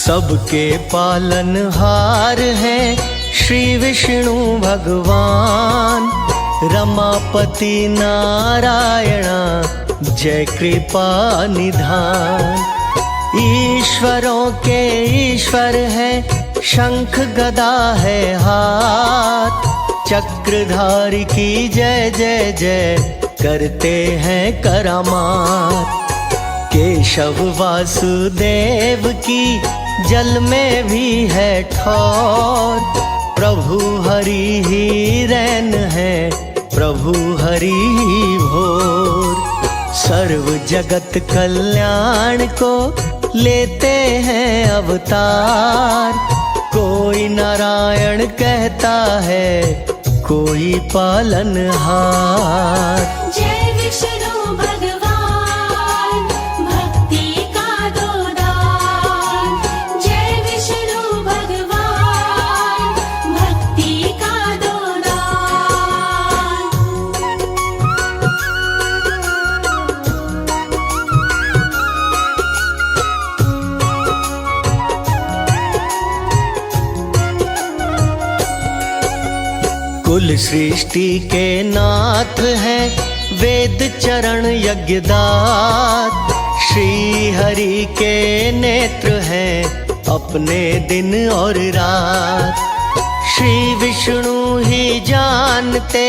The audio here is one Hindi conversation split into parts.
सबके पालनहार हैं श्री विष्णु भगवान। रमापति नारायणा जय कृपा निधान। ईश्वरों के ईश्वर है शंख गदा है हाथ। चक्रधारी की जय जय जय करते हैं करामात। केशव वासुदेव की जल में भी है ठौर। प्रभु हरि ही रैन है प्रभु हरि ही भोर। सर्व जगत कल्याण को लेते हैं अवतार। कोई नारायण कहता है कोई पालनहार। जय विष्णु भगवान भक्ति का दो दान। जय विष्णु भगवान भक्ति का दो दान। कुल सृष्टि के नाथ हैं वेद चरण यज्ञदात। श्री हरि के नेत्र हैं अपने दिन और रात। श्री विष्णु ही जानते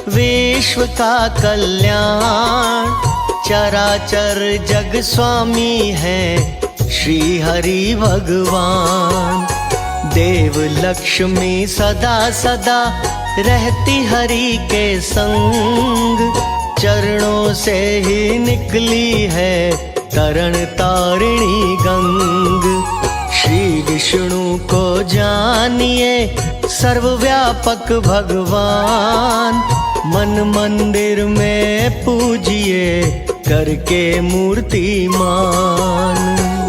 विश्व का कल्याण। चराचर जग स्वामी हैं श्री हरि भगवान। देव लक्ष्मी सदा सदा रहती हरि के संग। चरणों से ही निकली है तरण तारिणी गंग। श्री विष्णु को जानिए सर्वव्यापक भगवान। मन मंदिर में पूजिए करके मूर्तिमान।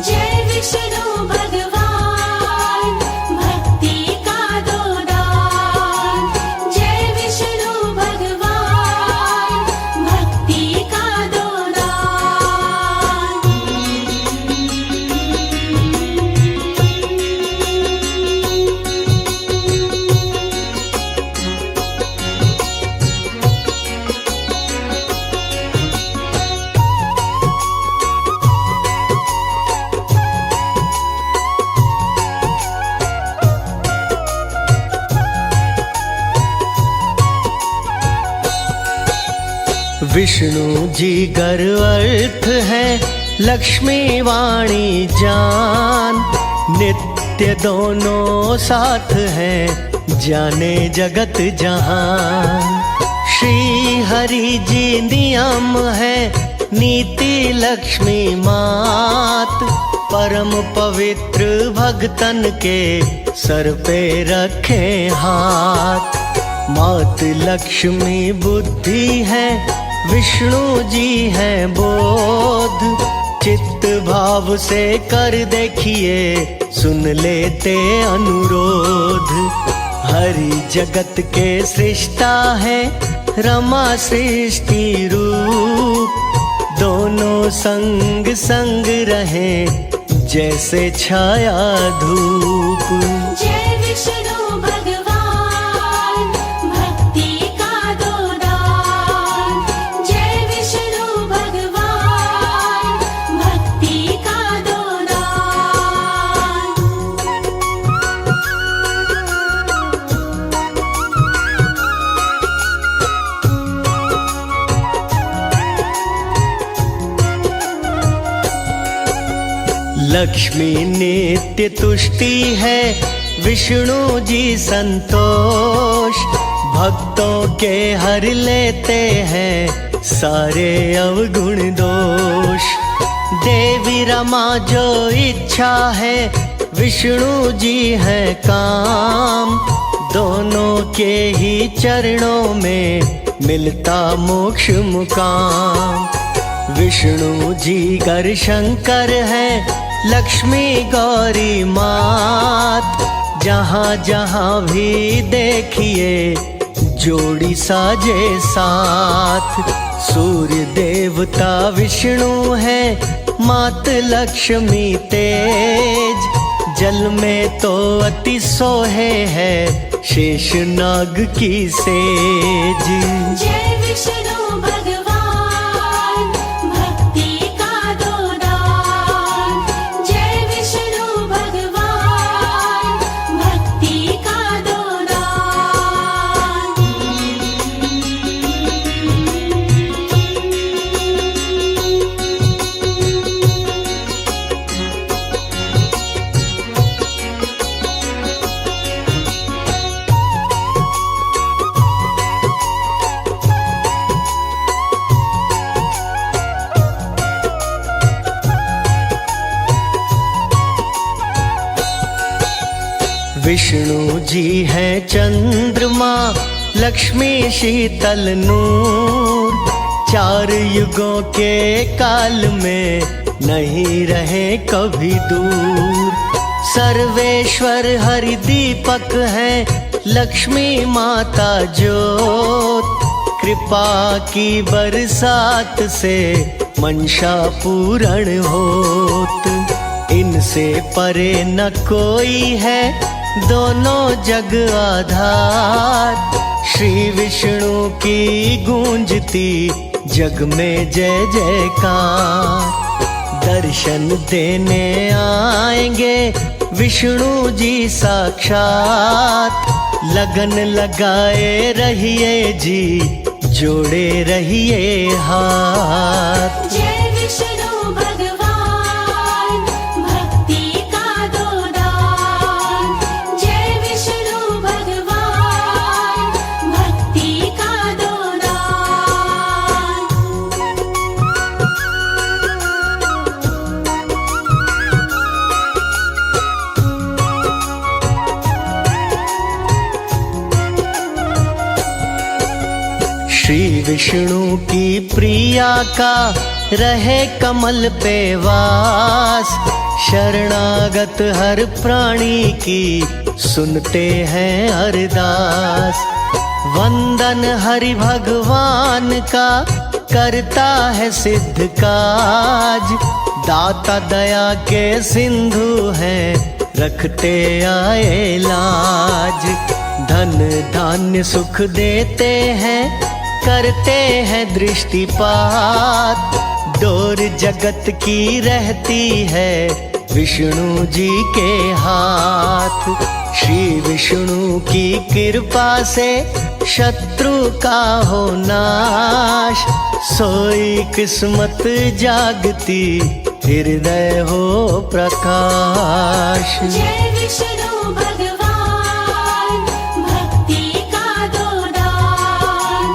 जय विष्णु भगवान भक्ति का दो दान। जय विष्णु भगवान भक्ति का दो दान। विष्णु जी गर्व अर्थ है लक्ष्मी वाणी जान। नित्य दोनों साथ हैं जाने जगत जहान। श्री हरि जी नियम है नीति लक्ष्मी मात। परम पवित्र भक्तन के सर पे रखे हाथ। मात लक्ष्मी बुद्धि है विष्णु जी हैं बोध। चित्त भाव से कर देखिए सुन लेते अनुरोध। हरि जगत के सृष्टा है रमा सृष्टि रूप। दोनों संग संग रहे जैसे छाया धूप। जय विष्णु भगवान भक्ति का दो दान। जय विष्णु भगवान भक्ति का दो दान। लक्ष्मी नित्य तुष्टि है विष्णु जी संतोष। भक्तों के हर लेते हैं सारे अवगुण दोष। देवी रमा जो इच्छा है विष्णु जी है काम। दोनों के ही चरणों में मिलता मोक्ष मुकाम। विष्णु जी कर शंकर है लक्ष्मी गौरी मात। जहाँ जहाँ भी देखिए जोड़ी साजे साथ। सूर्य देवता विष्णु है मात लक्ष्मी तेज। जल में तो अति सोहे है शेषनाग की सेज। जय विष्णु भगवान भक्ति का दो दान। जय विष्णु भगवान भक्ति का दो दान। विष्णु जी हैं चंद्रमा, लक्ष्मी शीतल नूर। चार युगों के काल में नहीं रहे कभी दूर। सर्वेश्वर हरि दीपक है, लक्ष्मी माता ज्योत। कृपा की बरसात से मनसा पूर्ण होत। इनसे परे न कोई है, दोनों जग आधार। श्री विष्णु की गूंजती जग में जय जयकार। दर्शन देने आएंगे विष्णु जी साक्षात। लगन लगाए रहिए जी, जोड़े रहिए हाथ। जय विष्णु भगवान भक्ति का दो दान। जय विष्णु भगवान भक्ति का दो दान। श्री विष्णु की प्रिया का रहे कमल पे वास। शरणागत हर प्राणी की सुनते हैं अरदास। वंदन हरि भगवान का करता है सिद्ध काज। दाता दया के सिंधु हैं, रखते आए लाज। धन धान्य सुख देते हैं, करते हैं दृष्टिपात। डोर जगत की रहती है विष्णु जी के हाथ। श्री विष्णु की कृपा से शत्रु का हो नाश। सोई किस्मत जागती, हृदय हो प्रकाश। जय विष्णु भगवान भक्ति का दो दान।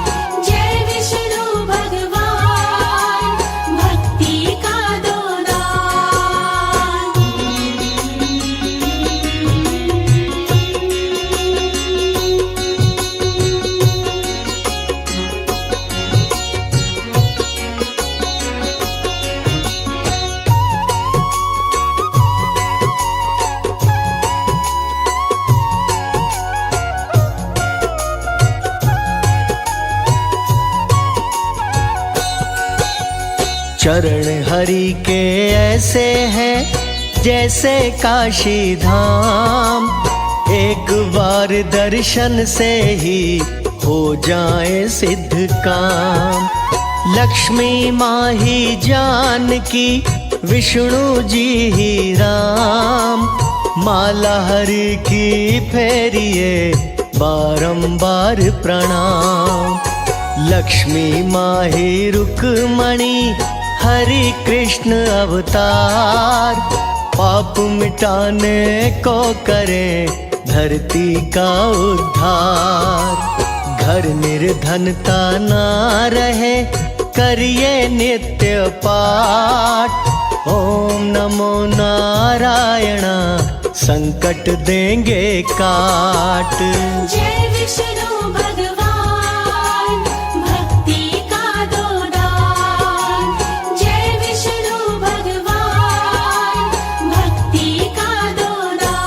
जय विष्णु भगवान भक्ति का दो दान। चरण हरि के ऐसे हैं जैसे काशी धाम। एक बार दर्शन से ही हो जाए सिद्ध काम। लक्ष्मी माँ ही जानकी, विष्णु जी ही राम। माला हरि की फेरिए बारंबार प्रणाम। लक्ष्मी माँ ही रुक्मणी, हरि कृष्ण अवतार। पाप मिटाने को करे धरती का उद्धार। घर निर्धनता ना रहे, करिए नित्य पाठ। ओम नमो नारायण, संकट देंगे काट। जय विष्णु भगवान भक्ति का दो दान। जय विष्णु भगवान भक्ति का दो दान।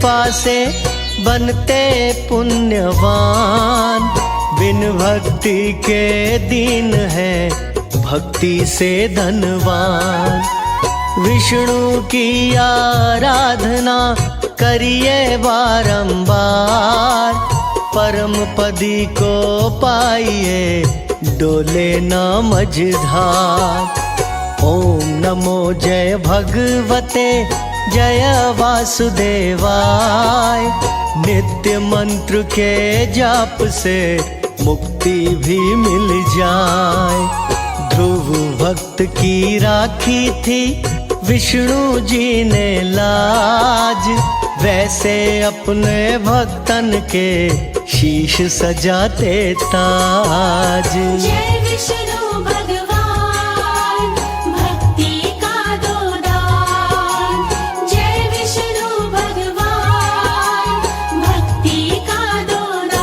कृपा से बनते पुण्यवान। बिन भक्ति के दीन है, भक्ति से धनवान। विष्णु की आराधना करिए बारंबार, परम पदी को पाइए डोले ना मझधार। ओम नमो जय भगवते जय वासुदेवाय। नित्य मंत्र के जाप से मुक्ति भी मिल जाए। ध्रुव भक्त की राखी थी विष्णु जी ने लाज, वैसे अपने भक्तन के शीश सजाते ताज। जय विष्णु भगवान भक्ति का दो दान। जय विष्णु भगवान भक्ति का दो दान।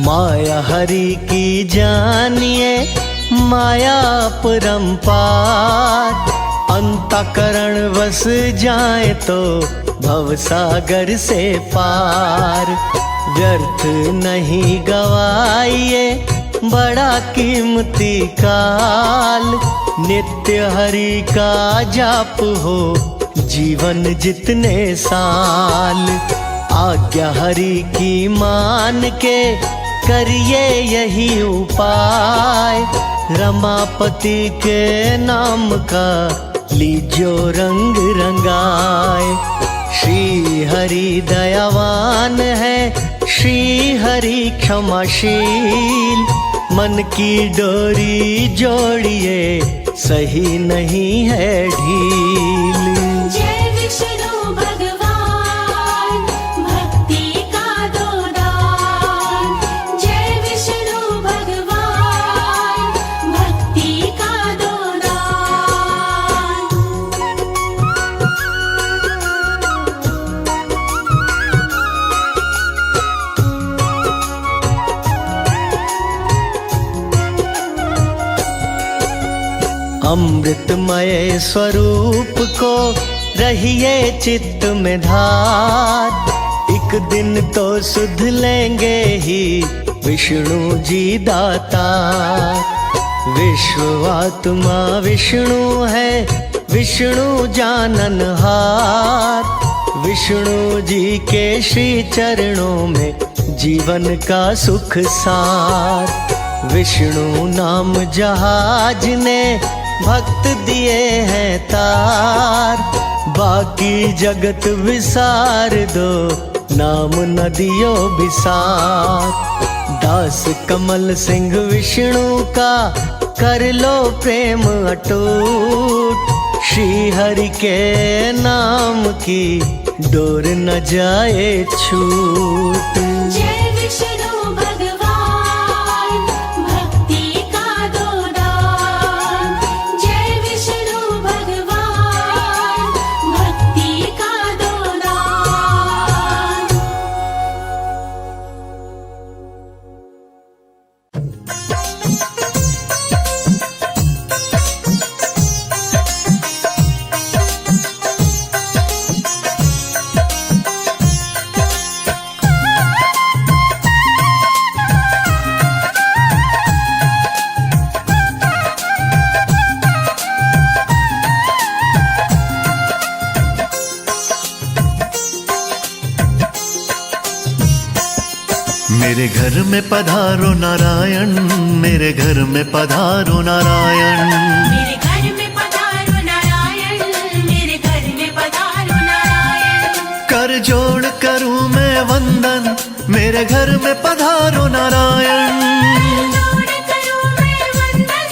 माया हरि की जानिए माया परंपार। अंतःकरण वस जाए तो भवसागर से पार। व्यर्थ नहीं गवाइए बड़ा कीमती काल। नित्य हरि का जाप हो जीवन जितने साल। आज्ञा हरि की मान के करिए यही उपाय। रमापति के नाम का लीजो रंग रंगाए। श्री हरि दयावान है, श्री हरि क्षमाशील। मन की डोरी जोड़िए सही नहीं है ढील। जय विष्णु भगवान भक्ति का दो दान। जय विष्णु भगवान भक्ति का दो दान। अमृतमय स्वरूप को रहिए चित्त में धार। एक दिन तो सुध लेंगे ही विष्णु जी दाता। विश्वात्मा विष्णु है, विष्णु जाननहार। विष्णु जी के श्री चरणों में जीवन का सुख सार। विष्णु नाम जहाज ने भक्त दिए हैं तार। बाकी जगत विसार दो, नाम नदियों बिसार। दास कमल सिंह विष्णु का कर लो प्रेम अटूट। श्री हरि के नाम की डोर न जाए छूट। जय विष्णु भगवान भक्ति का दो दान। जय विष्णु भगवान भक्ति का दो दान। मेरे घर में पधारो नारायण, मेरे घर में पधारो नारायण। मेरे घर में पधारो नारायण, मेरे घर में पधारो नारायण। कर जोड़ करूं मैं वंदन, मेरे घर में पधारो नारायण। जोड़ करूं मैं वंदन,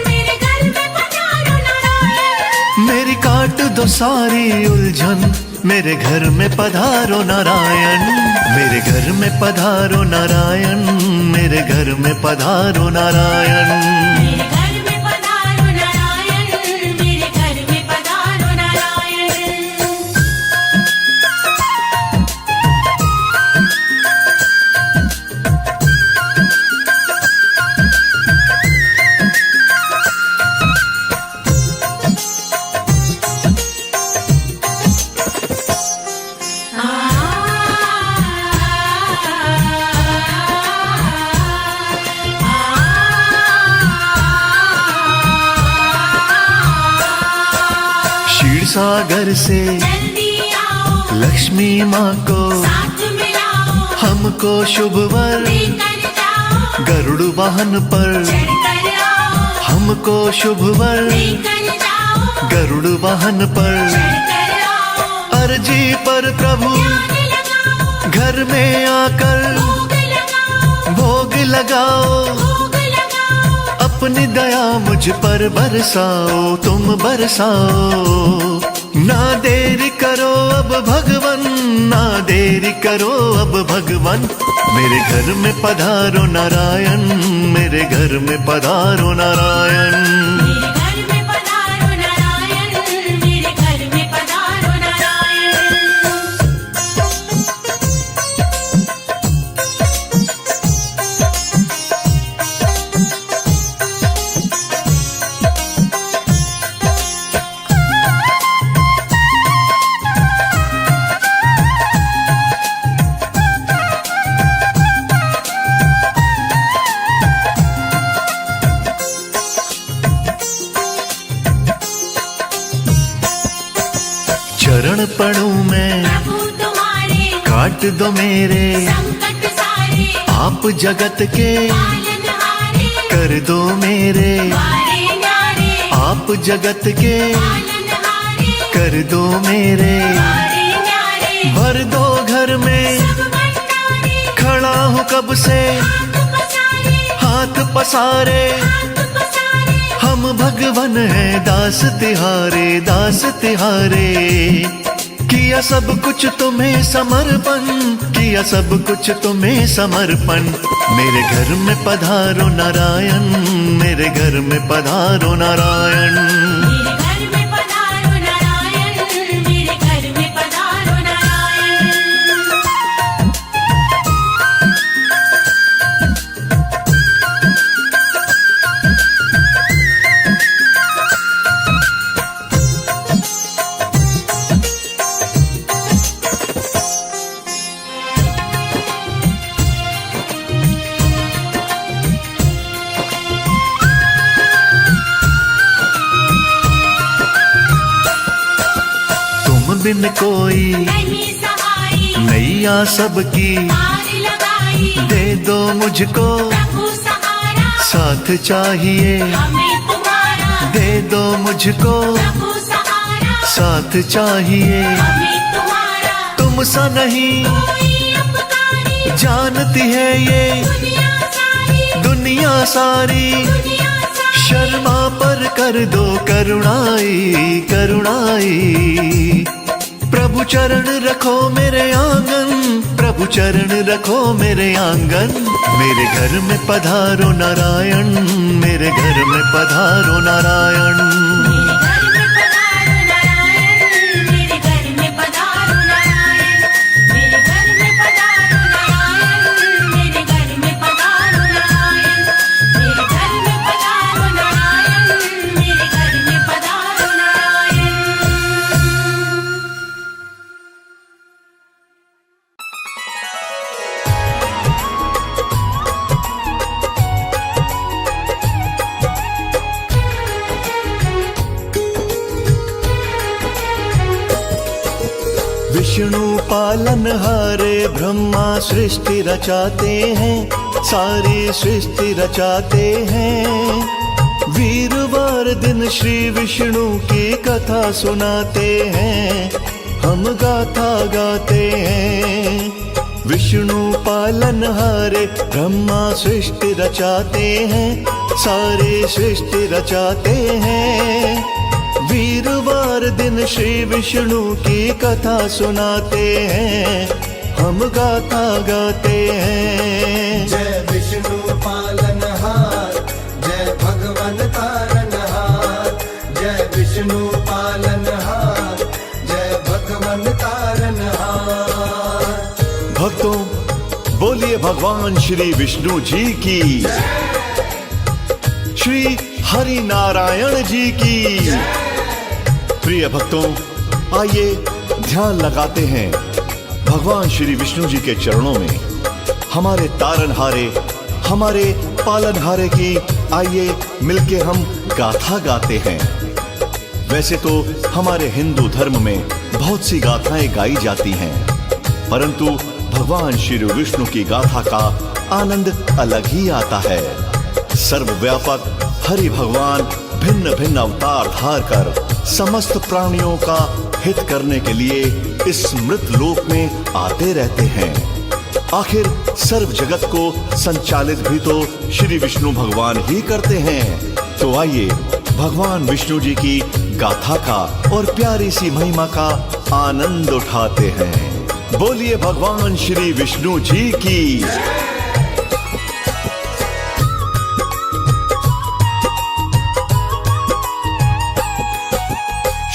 मेरे घर में पधारो नारायण। मेरी काट दो सारी उलझन, मेरे घर में पधारो नारायण, मेरे घर में पधारो नारायण, मेरे घर में पधारो नारायण। मेरे घर में पधारो नारायण, मेरे घर में पधारो नारायण। क्षीर सागर से जल्दी आओ, लक्ष्मी माँ को साथ मिलाओ, हमको शुभ वर, लेकर जाओ, गरुड़ वाहन पर चढ़ कर आओ, हमको शुभ वर, लेकर जाओ, गरुड़ वाहन पर। चढ़ कर आओ, अर्जी पर प्रभु ध्यान लगाओ, घर में आकर भोग लगाओ, भोग लगाओ, भोग लगाओ, अपनी दया मुझ पर बरसाओ, तुम बरसाओ। ना देरी करो अब भगवन, ना देरी करो अब भगवन, मेरे घर में पधारो नारायण, मेरे घर में पधारो नारायण। मेरे घर में पधारो नारायण, मेरे घर में पधारो नारायण। चरण पड़ूं मैं प्रभु तुम्हारे, काट दो मेरे संकट सारे, आप जगत के, पालनहारे, कर दो मेरे वारे न्यारे, आप जगत के, पालनहारे, कर दो मेरे। वारे न्यारे, भर दो घर में सब भंडारे, खड़ा हूँ कब से हाथ पसारे, हाथ पसारे, हाथ पसारे, हम भगवन हैं दास तिहारे, दास तिहारे। किया सब कुछ तुम्हें समर्पण, किया सब कुछ तुम्हें समर्पण, मेरे घर में पधारो नारायण, मेरे घर में पधारो नारायण। मेरे घर में पधारो नारायण, मेरे घर में पधारो नारायण। तुम बिन कोई नहीं सहाई, नैया सबकी, पार लगाई, दे दो मुझको प्रभु सहारा, साथ चाहिए, हमें तुम्हारा, दे दो मुझको प्रभु सहारा, साथ चाहिए। हमें तुम्हारा, तुम सा नहीं कोई उपकारी, जानती है ये दुनिया सारी, दुनिया सारी, दुनिया सारी, शर्मा पर कर दो करुणाई, करुणाई। प्रभु चरण रखो मेरे आंगन, प्रभु चरण रखो मेरे आंगन, मेरे घर में पधारो नारायण, मेरे घर में पधारो नारायण। मेरे घर में पधारो नारायण, मेरे घर में पधारो नारायण, मेरे घर में पधारो नारायण, मेरे घर में पधारो नारायण, मेरे घर में पधारो नारायण, मेरे घर में पधारो नारायण। विष्णु पालन हारे ब्रह्मा सृष्टि रचाते हैं, सारी सृष्टि रचाते हैं। वीरवार दिन श्री विष्णु की कथा सुनाते हैं, हम गाथा गाते हैं। विष्णु पालन हारे ब्रह्मा सृष्टि रचाते हैं, सारी सृष्टि रचाते हैं। वीरवार दिन श्री विष्णु की कथा सुनाते हैं, हम गाथा गाते हैं। जय विष्णु पालनहार, जय भगवन तारनहार, जय विष्णु पालनहार, जय भगवन तारनहार। भक्तों, बोलिए भगवान श्री विष्णु जी की, श्री हरि नारायण जी की। प्रिय भक्तों, आइए ध्यान लगाते हैं भगवान श्री विष्णु जी के चरणों में, हमारे तारनहारे, हमारे पालनहारे की आइए मिलके हम गाथा गाते हैं। वैसे तो हमारे हिंदू धर्म में बहुत सी गाथाएं गाई जाती हैं, परंतु भगवान श्री विष्णु की गाथा का आनंद अलग ही आता है। सर्वव्यापक हरि भगवान भिन्न भिन्न अवतार धार कर समस्त प्राणियों का हित करने के लिए इस मृत लोक में आते रहते हैं। आखिर सर्व जगत को संचालित भी तो श्री विष्णु भगवान ही करते हैं। तो आइए भगवान विष्णु जी की गाथा का और प्यारी सी महिमा का आनंद उठाते हैं। बोलिए भगवान श्री विष्णु जी की।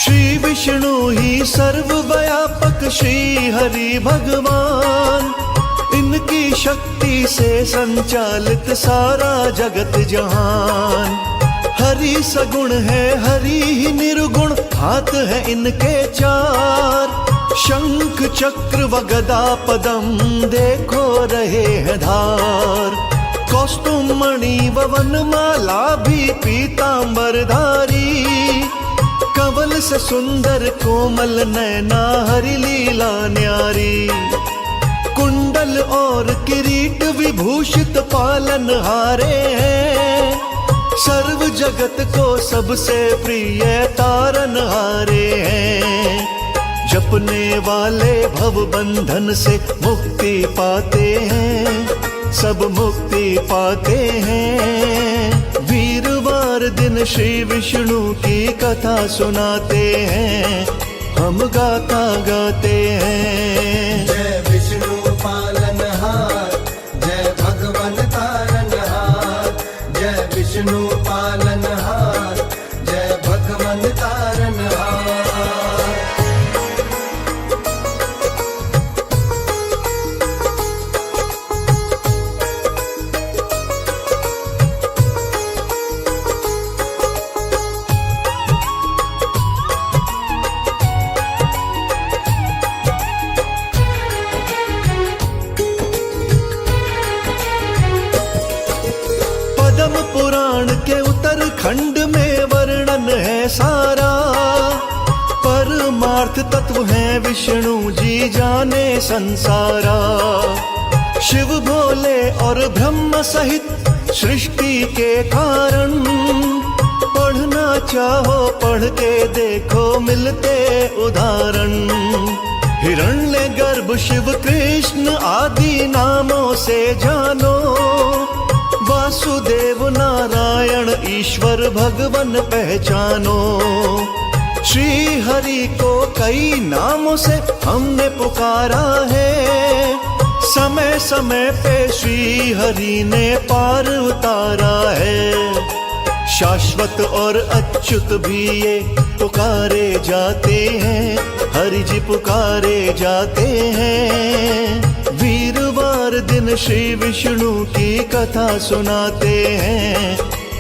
श्री विष्णु ही सर्वव्यापक श्री हरि भगवान, इनकी शक्ति से संचालित सारा जगत जहान। हरि सगुण है, हरि ही निर्गुण, हाथ है इनके चार। शंख चक्र व गदा पदम देखो रहे हैं धार। कौस्तुभ मणि व वनमाला भी पीतांबरधारी। कंवल से सुंदर कोमल नैना हरि लीला न्यारी। कुंडल और किरीट विभूषित पालनहारे हैं। सर्व जगत को सबसे प्रिय तारनहारे हैं। जपने वाले भव बंधन से मुक्ति पाते हैं, सब मुक्ति पाते हैं। वीरवार दिन श्री विष्णु की कथा सुनाते हैं, हम गाथा गाते हैं। जय विष्णु पालनहार, जय भगवन तारनहार, जय विष्णु पालनहार, जय भगवन तारनहार। पद्म पुराण के उत्तरखंड में वर्णन है सारा। परमार्थ तत्व है विष्णु जी जाने संसारा। शिव भोले और ब्रह्म सहित सृष्टि के कारण। पढ़ना चाहो पढ़ के देखो मिलते उदाहरण। हिरण्य गर्भ शिव कृष्ण आदि नामों से जानो। वासुदेव नारायण ईश्वर भगवन पहचानो। श्री हरि को कई नामों से हमने पुकारा है। समय समय पे श्री हरि ने पार उतारा है। शाश्वत और अच्युत भी ये पुकारे जाते हैं। हरि जी पुकारे जाते हैं। वीरवार दिन श्री विष्णु की कथा सुनाते हैं,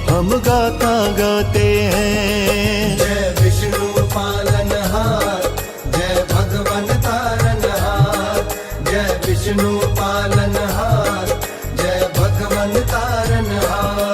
हम गाथा गाते हैं। जय विष्णु पालनहार, जय भगवन तारनहार, जय विष्णु पालनहार, जय भगवन तारनहार।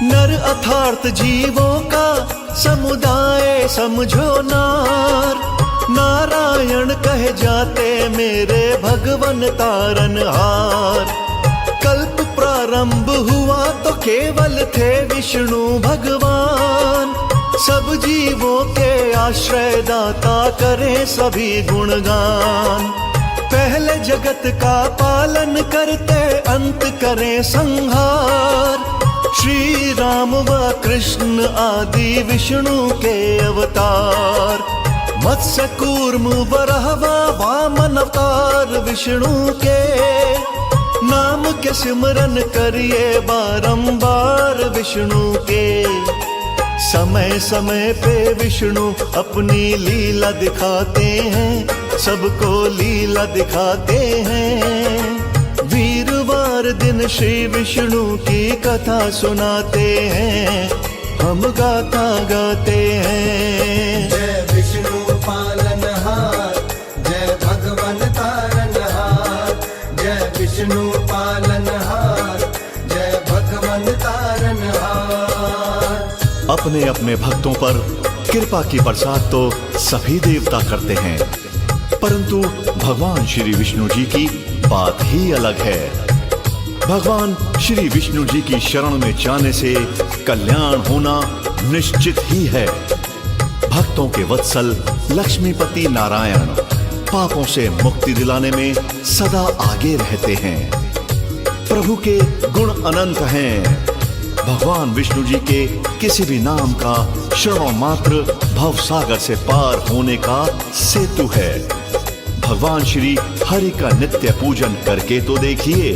नर अर्थात जीवों का समुदाय समझो नार। नारायण कहे जाते मेरे भगवन तारनहार। कल्प प्रारंभ आरंभ हुआ तो केवल थे विष्णु भगवान। सब जीवों के आश्रय दाता करें सभी गुणगान। पहले जगत का पालन करते अंत करें संहार। श्री राम व कृष्ण आदि विष्णु के अवतार। मत्स्य कूर्म वराह व वामन अवतार विष्णु के। नाम के सिमरन करिए बारंबार विष्णु के। समय समय पे विष्णु अपनी लीला दिखाते हैं, सबको लीला दिखाते हैं। वीरवार दिन श्री विष्णु की कथा सुनाते हैं, हम गाथा गाते हैं। जय विष्णु पालनहार, जय भगवन तारनहार। जय विष्णु पालनहार, जय भगवन तारनहार। अपने अपने भक्तों पर कृपा की बरसात तो सभी देवता करते हैं, परंतु भगवान श्री विष्णु जी की बात ही अलग है। भगवान श्री विष्णु जी की शरण में जाने से कल्याण होना निश्चित ही है। भक्तों के वत्सल लक्ष्मीपति नारायण पापों से मुक्ति दिलाने में सदा आगे रहते हैं। प्रभु के गुण अनंत हैं। भगवान विष्णु जी के किसी भी नाम का श्रवण मात्र भव सागर से पार होने का सेतु है। भगवान श्री हरि का नित्य पूजन करके तो देखिए,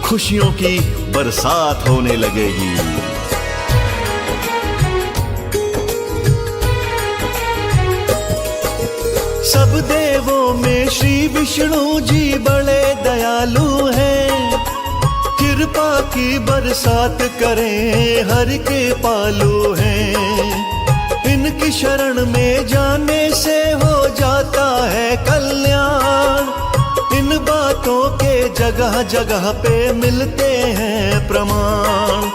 खुशियों की बरसात होने लगेगी। सब देवों में श्री विष्णु जी बड़े दयालु हैं। कृपा की बरसात करें, हरि के पालू हैं। इनकी शरण में जाने से हो जाता है कल्याण। इन बातों के जगह जगह पे मिलते हैं प्रमाण।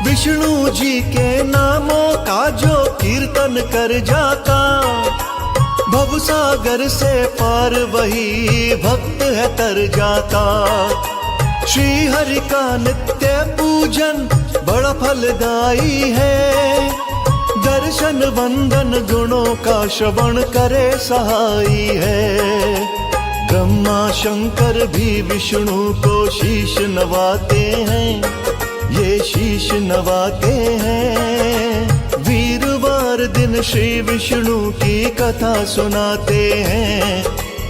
विष्णु जी के नामों का जो कीर्तन कर जाता, भवसागर से पार वही भक्त है तर जाता। श्री हरि का नित्य पूजन बड़ा फलदायी है। दर्शन वंदन गुणों का श्रवण करे सहाई है। ब्रह्मा शंकर भी विष्णु को शीश नवाते हैं, ये शीश नवाते हैं। वीरवार दिन श्री विष्णु की कथा सुनाते हैं,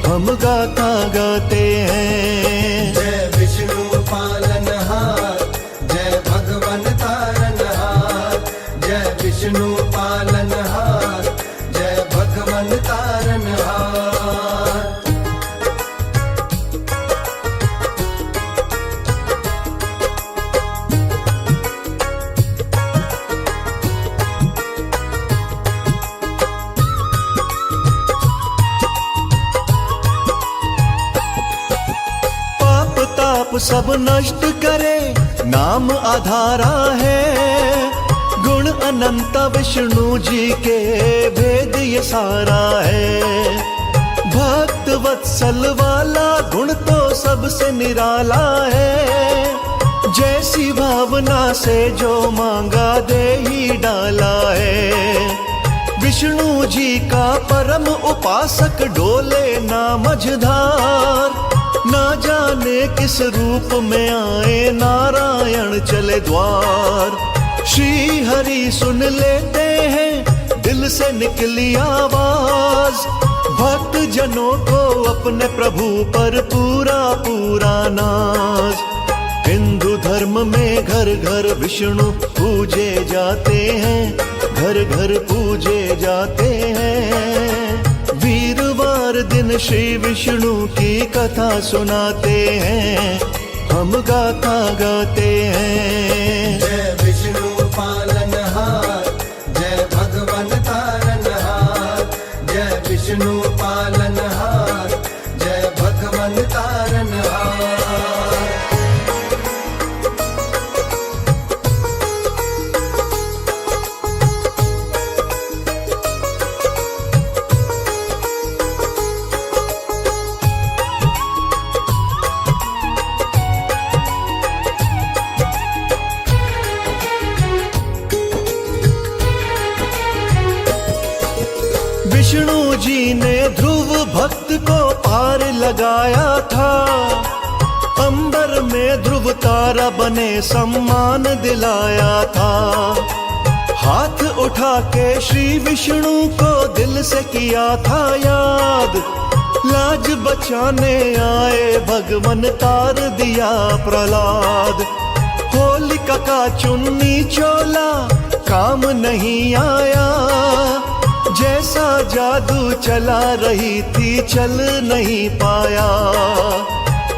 हम गाथा गाते हैं। जय विष्णु पालनहार, जय भगवन तारनहार। जय विष्णु पालनहार, जय भगवन तारनहार। सब नष्ट करे नाम आधारा है। गुण अनंत विष्णु जी के भेद ये सारा है। भक्त वत्सल वाला गुण तो सबसे निराला है। जैसी भावना से जो मांगा दे ही डाला है। विष्णु जी का परम उपासक डोले ना मझधार। ना जाने किस रूप में आए नारायण चले द्वार। श्री हरि सुन लेते हैं दिल से निकली आवाज। भक्त जनों को अपने प्रभु पर पूरा पूरा नाज। हिंदू धर्म में घर घर विष्णु पूजे जाते हैं, घर घर पूजे जाते हैं। वीरवार दिन श्री विष्णु की कथा सुनाते हैं, हम गाथा गाते हैं। जय विष्णु पालनहार, जय भगवन तारनहार। जय विष्णु पालनहार, जय भगवन तारनहार। भक्त को पार लगाया था। अंबर में ध्रुव तारा बने सम्मान दिलाया था। हाथ उठा के श्री विष्णु को दिल से किया था याद। लाज बचाने आए भगवन तार दिया प्रहलाद। होलिका का चुन्नी चोला काम नहीं आया। जैसा जादू चला रही थी चल नहीं पाया।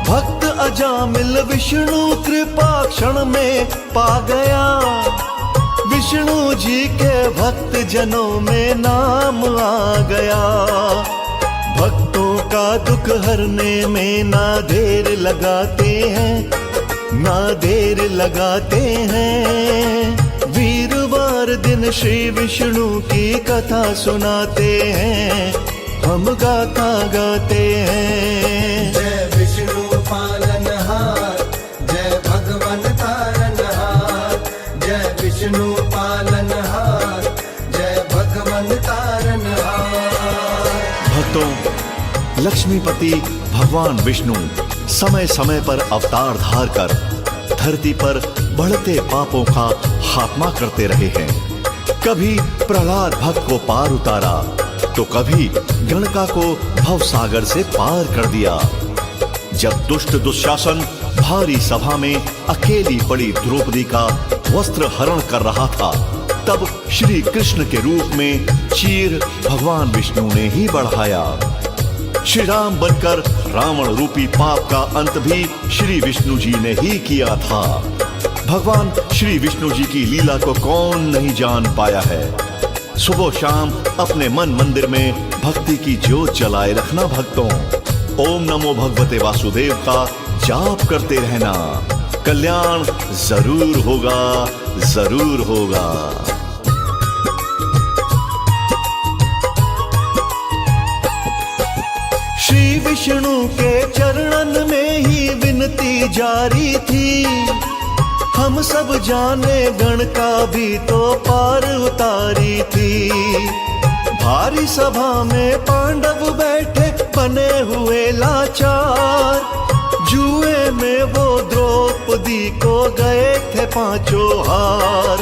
भक्त अजामिल विष्णु कृपा क्षण में पा गया। विष्णु जी के भक्त जनों में नाम आ गया। भक्तों का दुख हरने में ना देर लगाते हैं, ना देर लगाते हैं। वीरवार दिन श्री विष्णु की कथा सुनाते हैं, हम गाथा गाते हैं। जय विष्णु पालनहार, जय भगवन तारनहार। जय विष्णु पालनहार, जय भगवन तारनहार। भक्तों, लक्ष्मीपति भगवान विष्णु समय समय पर अवतार धार कर धरती पर बढ़ते पापों का खात्मा करते रहे हैं। कभी प्रहलाद भक्त को पार उतारा तो कभी गणका को भवसागर से पार कर दिया। जब दुष्ट दुशासन भारी सभा में अकेली पड़ी द्रौपदी का वस्त्र हरण कर रहा था, तब श्री कृष्ण के रूप में चीर भगवान विष्णु ने ही बढ़ाया। श्री राम बनकर रावण रूपी पाप का अंत भी श्री विष्णु जी ने ही किया था। भगवान श्री विष्णु जी की लीला को कौन नहीं जान पाया है। सुबह शाम अपने मन मंदिर में भक्ति की ज्योत जलाए रखना भक्तों। ओम नमो भगवते वासुदेव का जाप करते रहना, कल्याण जरूर होगा, जरूर होगा। श्री विष्णु के चरणन में ही विनती जारी थी। हम सब जाने गण का भी तो पार उतारी थी। भारी सभा में पांडव बैठे बने हुए लाचार। जुए में वो द्रौपदी को गए थे पांचों हार।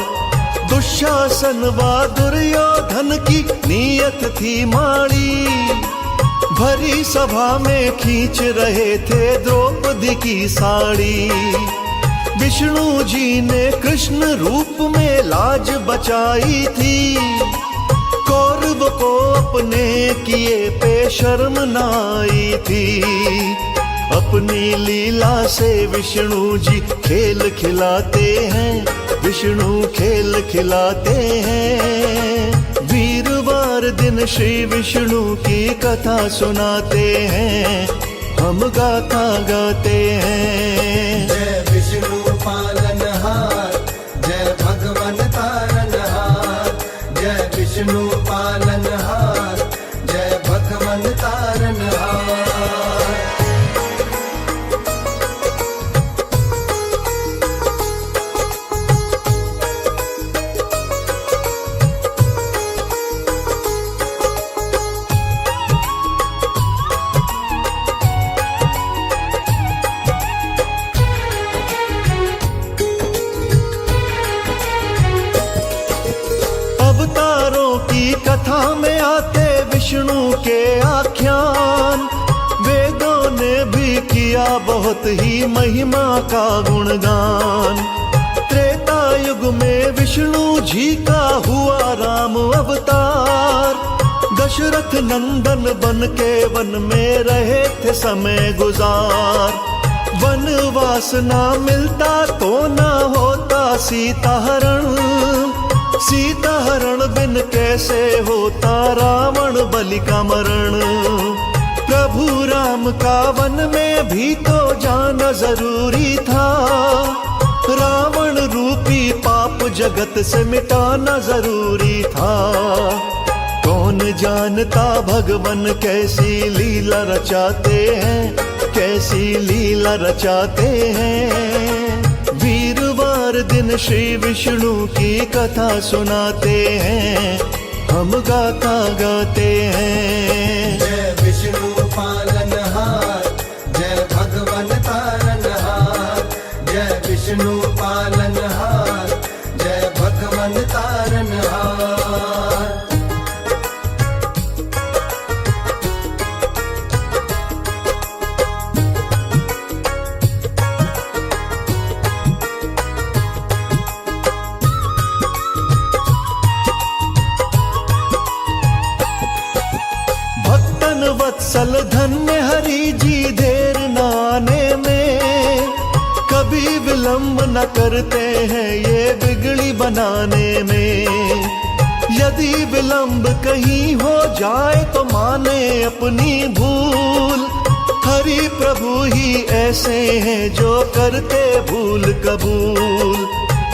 दुशासन व दुर्योधन की नीयत थी माड़ी। भरी सभा में खींच रहे थे द्रौपदी की साड़ी। विष्णु जी ने कृष्ण रूप में लाज बचाई थी। कौरव को अपने किए पे शर्म न आई थी। अपनी लीला से विष्णु जी खेल खिलाते हैं, विष्णु खेल खिलाते हैं। वीरवार दिन श्री विष्णु की कथा सुनाते हैं, हम गाथा गाते हैं। जय विष्णु पालनहार, जय भगवन तारनहार। जय विष्णु पालनहार, जय भगवन तारनहार। अवतारों की कथा में आते विष्णु के आख्यान। वेदों ने भी किया बहुत ही महिमा का गुणगान। त्रेता युग में विष्णु जी का हुआ राम अवतार। दशरथ नंदन बन के वन में रहे थे समय गुजार। वनवास ना मिलता तो ना होता सीता हरण। सीता हरण बिन कैसे होता रावण बलि का मरण। प्रभु राम का वन में भी तो जाना जरूरी था। रावण रूपी पाप जगत से मिटाना जरूरी था। कौन जानता भगवन कैसी लीला रचाते हैं, कैसी लीला रचाते हैं। वीरवार दिन श्री विष्णु की कथा सुनाते हैं, हम गाथा गाते हैं। जय विष्णु असल धन्य हरि जी देर न आने में, कभी विलंब न करते हैं ये बिगड़ी बनाने में। यदि विलंब कहीं हो जाए तो माने अपनी भूल, हरि प्रभु ही ऐसे हैं जो करते भूल कबूल।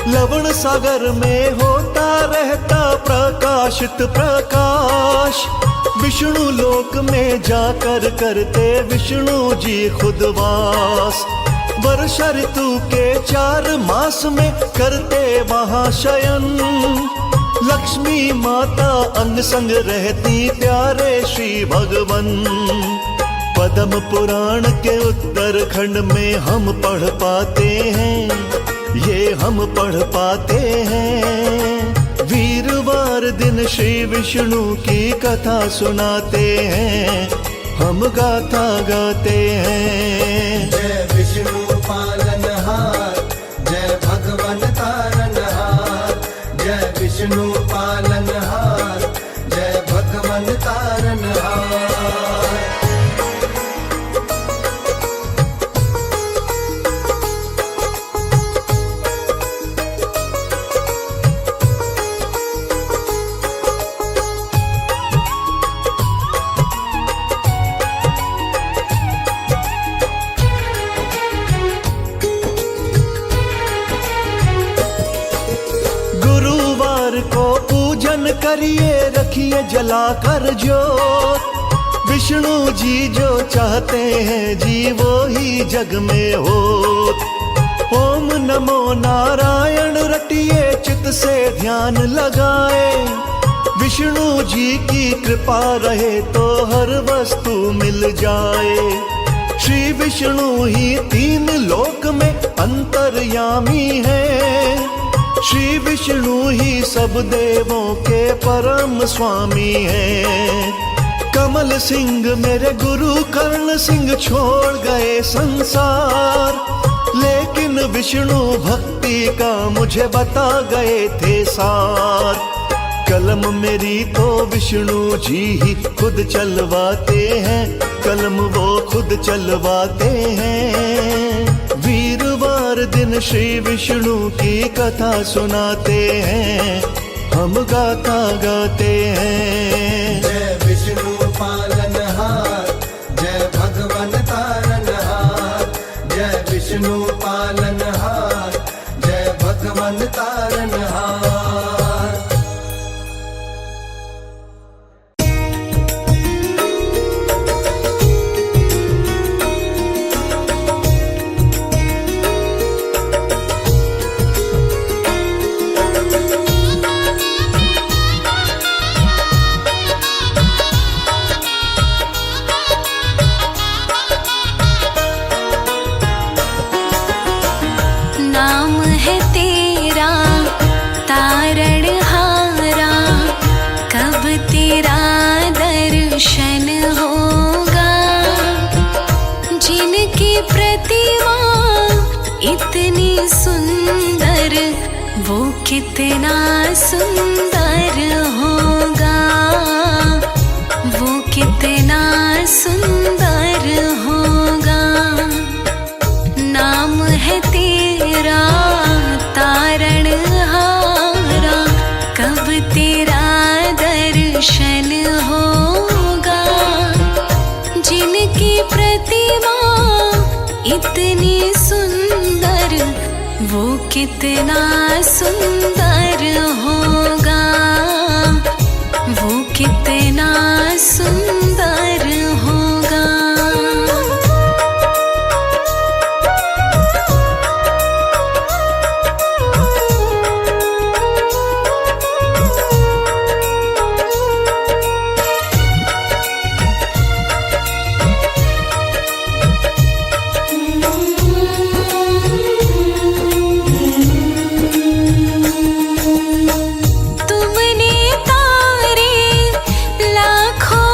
लवण सागर में होता रहता प्रकाशित प्रकाश, विष्णु लोक में जाकर करते विष्णु जी खुद वास। वर्षा ऋतु के 4 मास में करते महाशयन, लक्ष्मी माता अंग संग रहती प्यारे श्री भगवन। पद्म पुराण के उत्तरखंड में हम पढ़ पाते हैं, ये हम पढ़ पाते हैं। वीरवार दिन श्री विष्णु की कथा सुनाते हैं, हम गाथा गाते हैं। जय विष्णु पालनहार, जय भगवन तारनहार। जय विष्णु पालनहार, जय भगवन तारनहार। करिए रखिए जलाकर ज्योत, विष्णु जी जो चाहते हैं जी वो ही जग में हो। ओम नमो नारायण रटिए चित से ध्यान लगाए, विष्णु जी की कृपा रहे तो हर वस्तु मिल जाए। श्री विष्णु ही 3 लोक में अंतर्यामी है, श्री विष्णु ही सब देवों के परम स्वामी हैं। कमल सिंह मेरे गुरु कर्ण सिंह छोड़ गए संसार, लेकिन विष्णु भक्ति का मुझे बता गए थे सार। कलम मेरी तो विष्णु जी ही खुद चलवाते हैं, कलम वो खुद चलवाते हैं। वीरवार दिन श्री विष्णु की कथा सुनाते हैं, हम गाथा गाते हैं। जय विष्णु पालनहार, जय भगवन तारनहार। जय विष्णु पालनहार, जय भगवन तारनहार। दर्शन होगा जिनकी प्रतिमा इतनी सुंदर, वो कितना सुंदर होगा, वो कितना सुंदर होगा। नाम है तेरा तारणहारा, कब तेरा दर्शन होगा जिनकी प्रतिमा इतनी सुंदर, वो कितना सुंदर होगा, वो कितना सुंदर होगा। तुमने तारे लाखों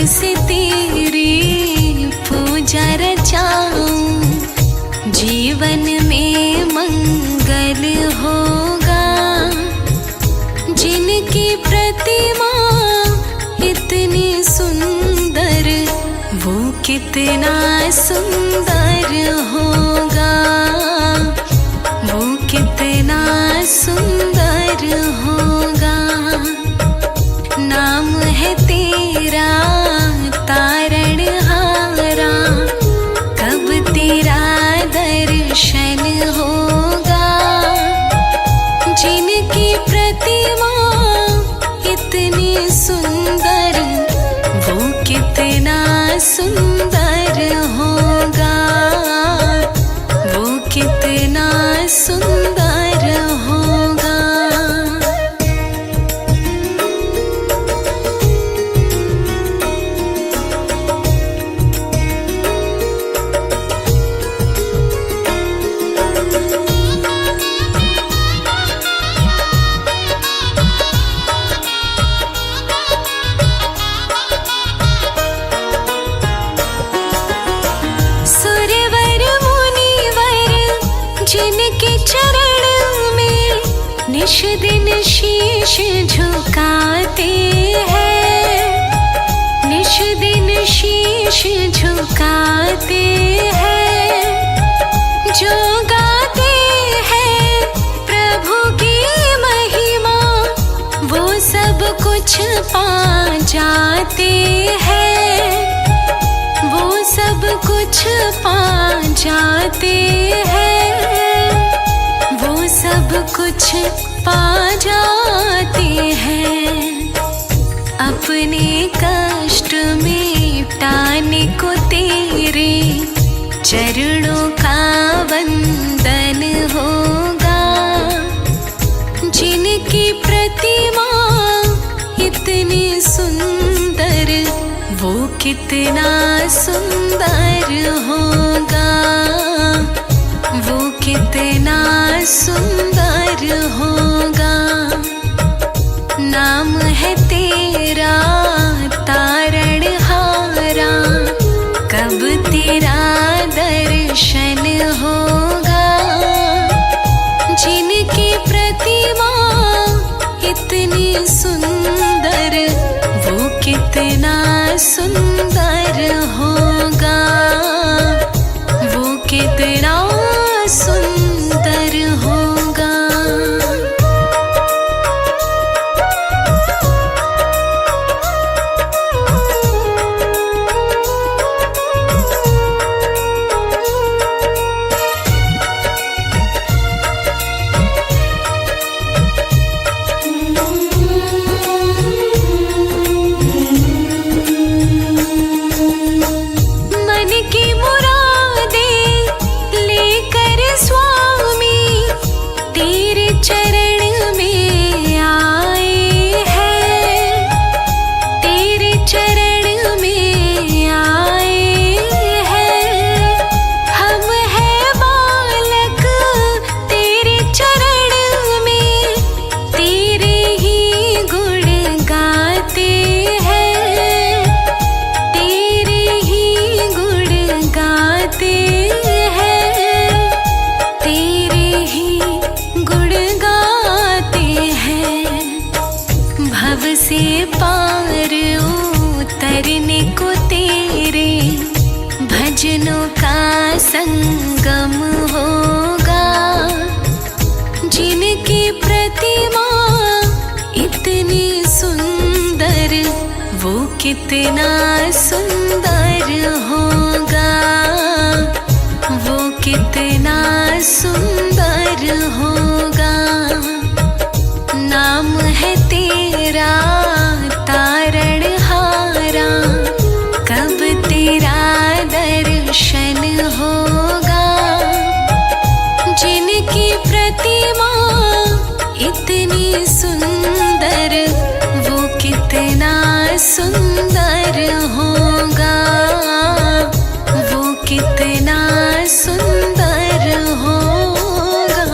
से तेरी पूजा रचाऊं, जीवन में मंगल होगा। जिनकी प्रतिमा इतनी सुंदर, वो कितना सुंदर होगा, वो कितना सुंदर होगा। नाम है तेरा तारणहारा, कब तेरा दर्शन होगा। जिनकी प्रतिमा इतनी सुंदर, वो कितना सुंदर होगा, वो कितना सुंदर होगा। सुरवर मुनिवर जिनके चरण में निश दिन शीश झुकाते हैं, निश दिन शीश झुकाते हैं। जो गाते हैं प्रभु की महिमा, वो सब कुछ पा जाते हैं, वो सब कुछ पा जाते हैं, वो सब कुछ पा जाते हैं। अपने कष्ट मिटाने को तेरे चरणों का वंदन होगा। जिनकी प्रतिमा इतनी सुंदर, वो कितना सुंदर होगा, वो कितना सुंदर होगा। नाम है तेरा तारणहारा, कब तेरा दर्शन होगा। जिनकी प्रतिमा इतनी सुंदर, वो कितना सुंदर होगा, वो कितना सुंदर होगा। मन की मुरादें लेकर स्वामी तेरे चरण में आए हैं, तेरे चरण में आए हैं। हम हैं बालक तेरे चरण में, तेरे ही गुण गाते हैं, तेरे ही गुण गाते हैं, तेरे ही गुण गाते हैं। भव से पार उतरने को तेरे भजनों का संगम होगा। जिनकी प्रतिमा इतनी सुंदर, वो कितना सुंदर होगा, वो कितना सुंदर होगा। नाम है तेरा तारणहारा, कब तेरा दर्शन होगा। जिनकी प्रतिमा इतनी सुंदर, वो कितना सुंदर होगा, वो कितना सुंदर होगा।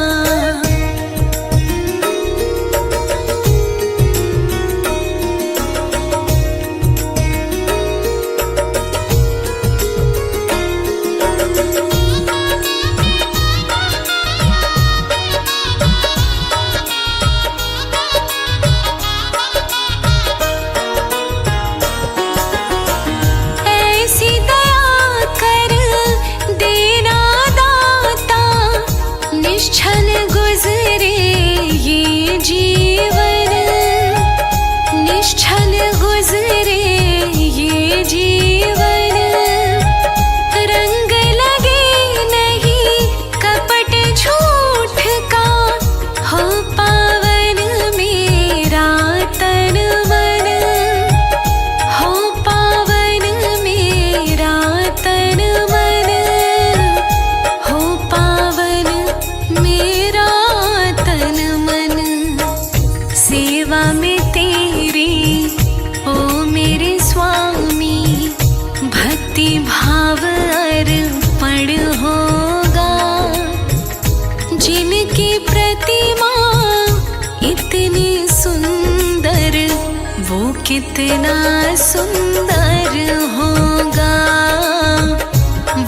कितना सुंदर होगा,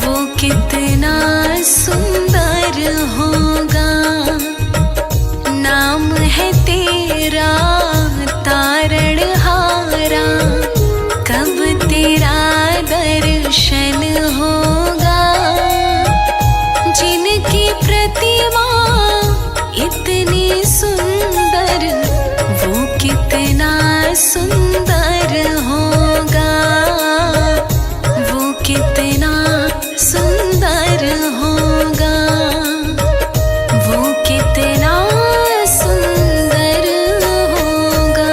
वो कितना सुंदर होगा। नाम है तेरा तारणहारा, कब तेरा दर्शन होगा। जिनकी प्रतिमा इतनी सुंदर, वो कितना सुंदर होगा, वो कितना सुंदर होगा, वो कितना सुंदर होगा।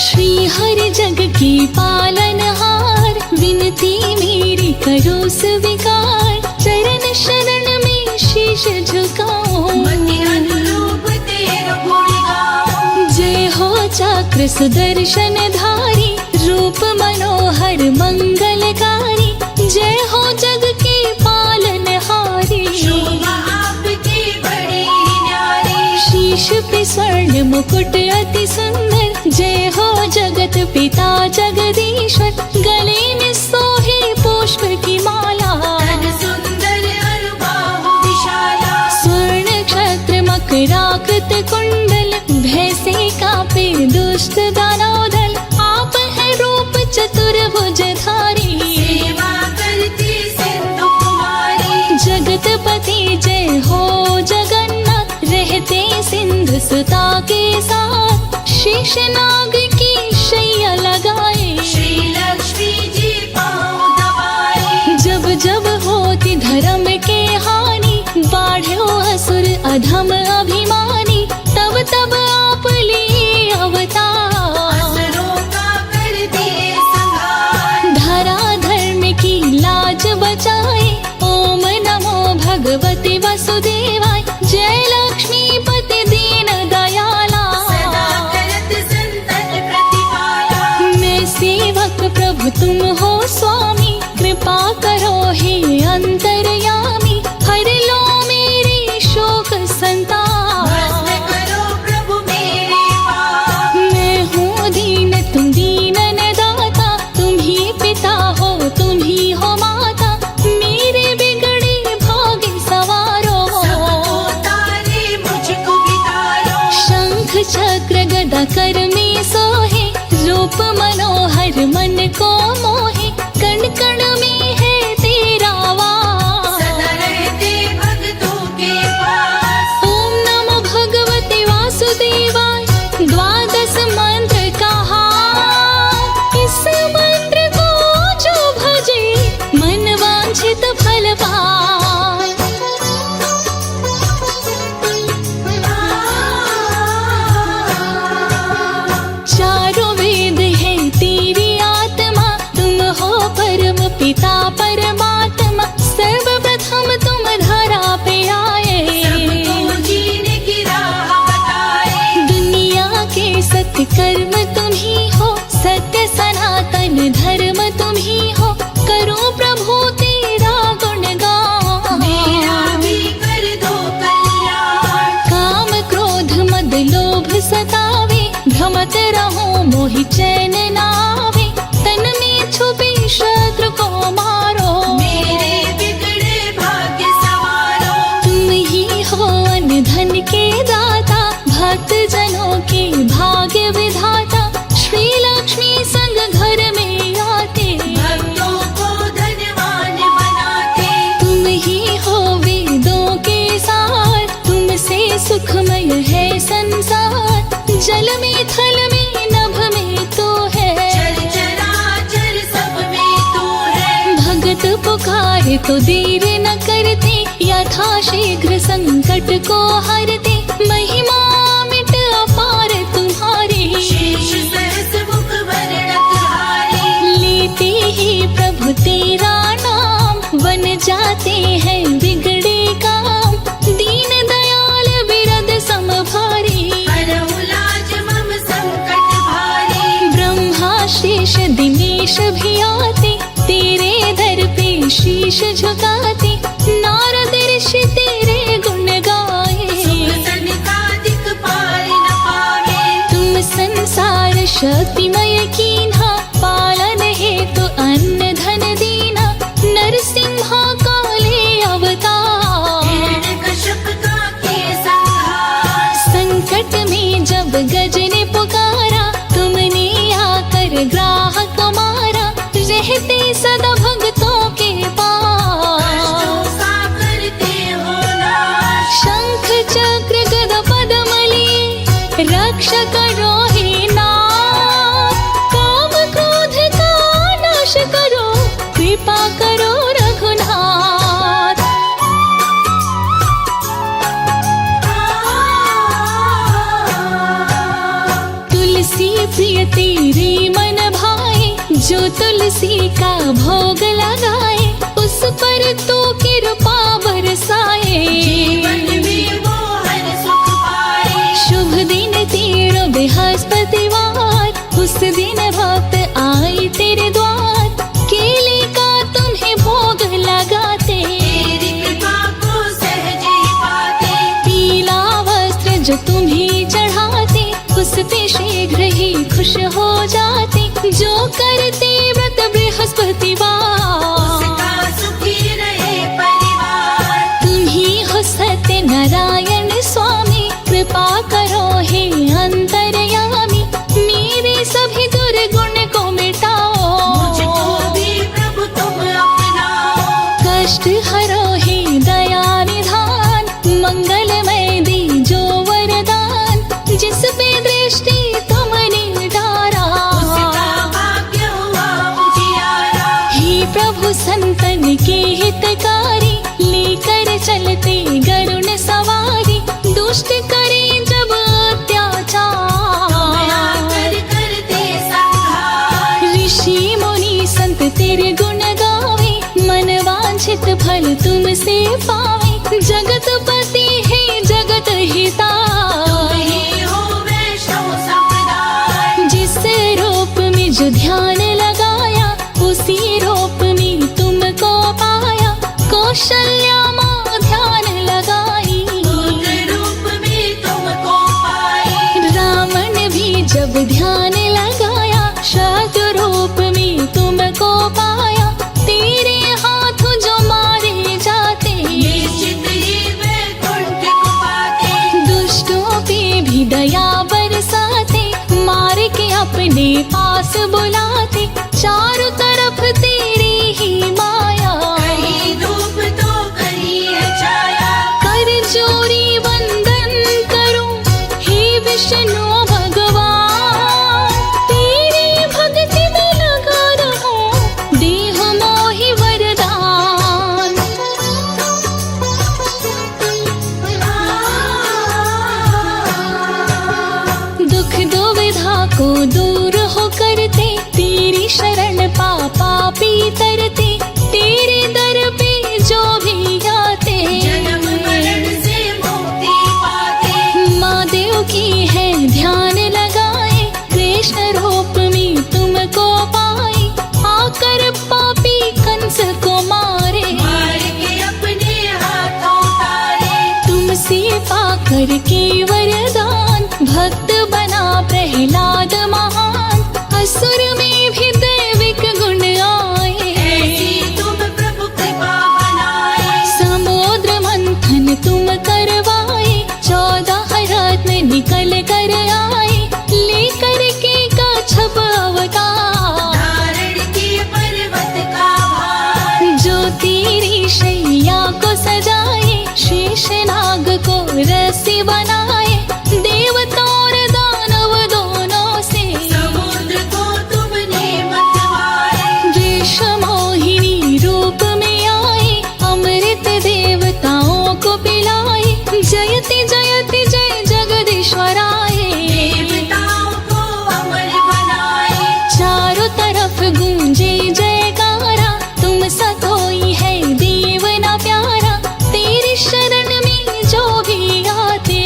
श्री हरि जग की पालनहार, विनती मेरी करो स्वीकार। चरण शरण में शीश झुकाओ, मति अनुरूप तेरा गुण गाओ। जय हो चक्र सुदर्शन धारी, रूप मनोहर मंगलकारी। जय हो जग की पालनहारी, शोभा आपकी बड़ी न्यारी। शीश पे स्वर्ण मुकुट अति सुंदर। जय हो जगत पिता जगदीश्वर, गले में सोहे पुष्प की माला। तन सुंदर अनुबाहु विशाला, स्वर्ण क्षत्र मकराकृत कुंडल, भय से कांपे दुष्ट दानवदल। आप है रूप चतुर्भुजधारी, सेवा करती सिंधु कुमारी। जगतपति जय हो जगन्नाथ, रहते सिंधु सुता के साथ। शेषनाग की शैया लगाए, श्री लक्ष्मी जी पाँव दबाए। जब जब होती धर्म के हानि, बाढ़ो असुर अधम अभिमानी। तब तब आप लिए अवतार, असुरों का कर दिए संहार। धरा धर्म की लाज बचाए। ओम नमो भगवते वसुदेवाय, जय लक्ष्मीपति दीन दयाला। सदा करत संतन प्रतिपाला, मैं सेवक प्रभु तुम हो स्वामी। कृपा करो हे अंतर्यामी, हर लो मेरी शोक संताप। भस्म करो प्रभु मेरे पाप। मैं हूँ दीन तुम दीनन दाता, तुम ही पिता हो तुम ही हो माता। मेरे बिगड़े भाग्य सवारो, सबको तारे मुझको बितारो। शंख चक्र गदा कर में सोहे। रूप मनोहर मन को मोहे, कण कण में है तेरा वास। सदा रहते भक्तों के पास। ओम नमो भगवते वासुदेवाय, द्वादश मंत्र कहा। इस मंत्र को जो भजे, मन वांछित फल पाए। चारों वेद है तेरी आत्मा, तुम हो परम पिता परमात्मा। सर्वप्रथम तुम धरा पे आए, सबको जीने की राह बताए। दुनिया के सत्य कर्म तुम ही हो, सत्य सनातन धर्म तुम ही हो। करो प्रभु तेरा गुणगान, मेरा भी कर दो कल्याण। काम क्रोध मद लोभ सतावे। भ्रमत रहो मोहि चैन नावे, तन में छुपे शत्रु को मारो। मेरे बिगड़े भाग्य सवारो। तुम ही हो अन्न धन के दाता, भक्त जनों के भाग्य विधाता। श्री लक्ष्मी संग घर में आते, भक्तों को धनवान बनाते। तुम ही हो वेदों के सार, तुमसे सुखमय है संसार। जल में थल में नभ में तो है, चल चराचर सब में तू है। भगत पुकारे तो देर न करते, यथा शीघ्र संकट को हरते। महिमा मिट अपार तुम्हारी, शेष सहस्र मुख वर्णत हारे। लेते ही प्रभु तेरा नाम, वन शक्तिमय कीन्हा पालन हेतु अन्न धन दीना नरसिंह काले अवतार हिरण्यकश्यप का किए संहार संकट में जब गज ने पुकारा तुमने आकर ग्राहक मारा रहते सदा भक्तों के पास कष्टों सा करते हो नाश शंख चक्र गदा पद्म लिए रक्षा करो हे नाथ काम क्रोध का नाश करो कृपा करो रघुनाथ तुलसी प्रिय तेरे मन भाए जो तुलसी का भोग लगाए उस पर तो कृपा बरसाए जीवन में वो हर सुख पाए शुभ दिन तेरो बृहस्पतिवार उस दिन भक्त आए तेरे द्वार केले का तुम्हें भोग लगाते तेरी कृपा को सहज ही पाते पीला वस्त्र जो तुम्हें चढ़ाते उस पे शीघ्र ही खुश हो जाते जो करते व्रत बृहस्पतिवार उसका सुखी रहे परिवार तुम ही हो सत्य नारायण स्वामी कृपा करो हे अंतर्यामी मेरे सभी दुर्गुण को मिटाओ मुझको भी प्रभु तुम अपनाओ कष्ट हरो हे दया निधान मंगलमय दीजो वरदान जिस पे दृष्टि तुमने डारा उसका भाग्य हुआ उजियारा हे प्रभु संतन के हितकारी लेकर चलते गरुण सवारी दुष्ट करे जब अत्याचार आकर करते संहार ऋषि मुनि संत तेरे गुण गावे मन वांछित फल तुमसे पावे जगतपति है जगत हिता ही हो वैष्णव संप्रदाय जिस रूप में जो ध्यान लगाया उसी रूप में तुमको पाया कौशल्या माँ ध्यान लगाई पुत्र रूप में तुमको पाए रावण भी जब ध्यान लगाया शत्रु रूप में तुमको पाया तेरे हाथ जो मारे जाते निश्चित ही वैकुंठ को पाते दुष्टों पे भी दया बरसाते मार के अपने पास बुलाते चारों तरफ तेरी ही माया कहीं धूप तो कहीं है छाया कर जोरी वंदन करूं हे विष्णु भगवान तेरी भक्ति में लगा रहूं देह मोहि वरदान दुख दुविधा को दूर हो करते तेरी शरण पापा पी तरते तेरे दर पे जो भी आते जन्म मरण से मुक्ति पाते माँ देव की है ध्यान लगाए कृष्ण रूप में तुमको पाए आकर पापी कंस को मारे मार के अपने हाथों तारे तुमसे पाकर के वरदान भक्त बना प्रहलाद महान असुर में भी दैविक गुण आए ऐसी तुम प्रभु कृपा बनाए समुद्र मंथन तुम करवाए 14 रत्न निकल कर आए लेकर के कच्छप अवतार धारण के पर्वत का भार जो तेरी शैया को सजाए शेष नाग को रस्सी बनाए देवता और दानव दोनों से समुद्र को तुमने मतवाए वृष मोहिनी रूप में आए अमृत देवताओं को पिलाए जयति जयति जय जगदीश्वराय देवताओं को अमर बनाए चारों तरफ गूंजे जयकारा तुम सा कोई है देव ना प्यारा तेरी शरण में जो भी आते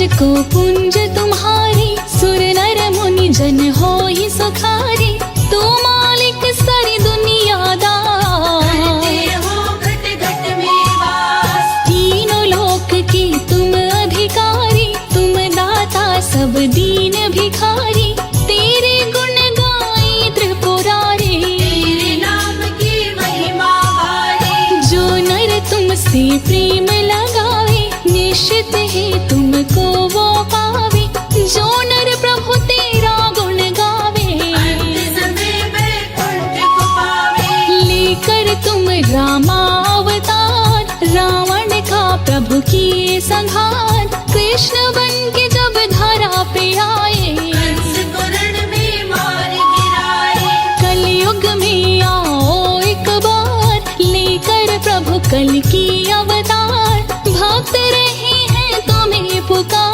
को पुंज तुम्हारे, सुर नर मुनि जन हो ही सुखारे। तू मालिक सारी दुनिया करते हो घट घट में वास, तीनों लोक के तुम अधिकारी। तुम दाता सब दीन भिखारी, तेरे गुण गाए त्रिपुरारे। तेरे नाम की महिमा गाए, जो नर तुमसे प्रेम लगावे, निश्चित है तुमको वो पावे। जो नर प्रभु तेरा गुण गावे, अंत समय वैकुंठ को पावे। लेकर तुम रामावतार, रावण का प्रभु किए संहार। कृष्ण बन के जब धरा पे आए, कंस को रण में मार गिराए। कलयुग में आओ एक बार, लेकर प्रभु कल की अवतार। भक्त रहे हैं तुम्हें पुकार,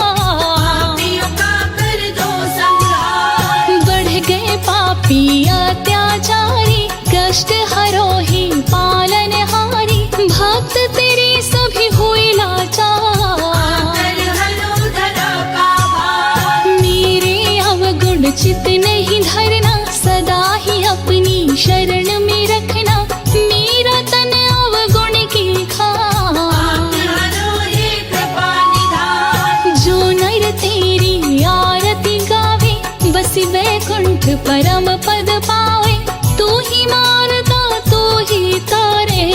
पापियों का कर दो संहार। बढ़ गए पापी अत्याचारी, कष्ट हरो ही पालनहारी। भक्त तेरे सभी हुए लाचार, कर हरो धरा का भार। मेरे अवगुण चित नहीं धरना, सदा ही अपनी शरण में रखना। मेरा तन अवगुण की खान, हरो हे कृपा निधान। जो नर तेरी आरती गावे, बसी वैकुंठ परम पद पावे। तू ही मारता तू ही तारे,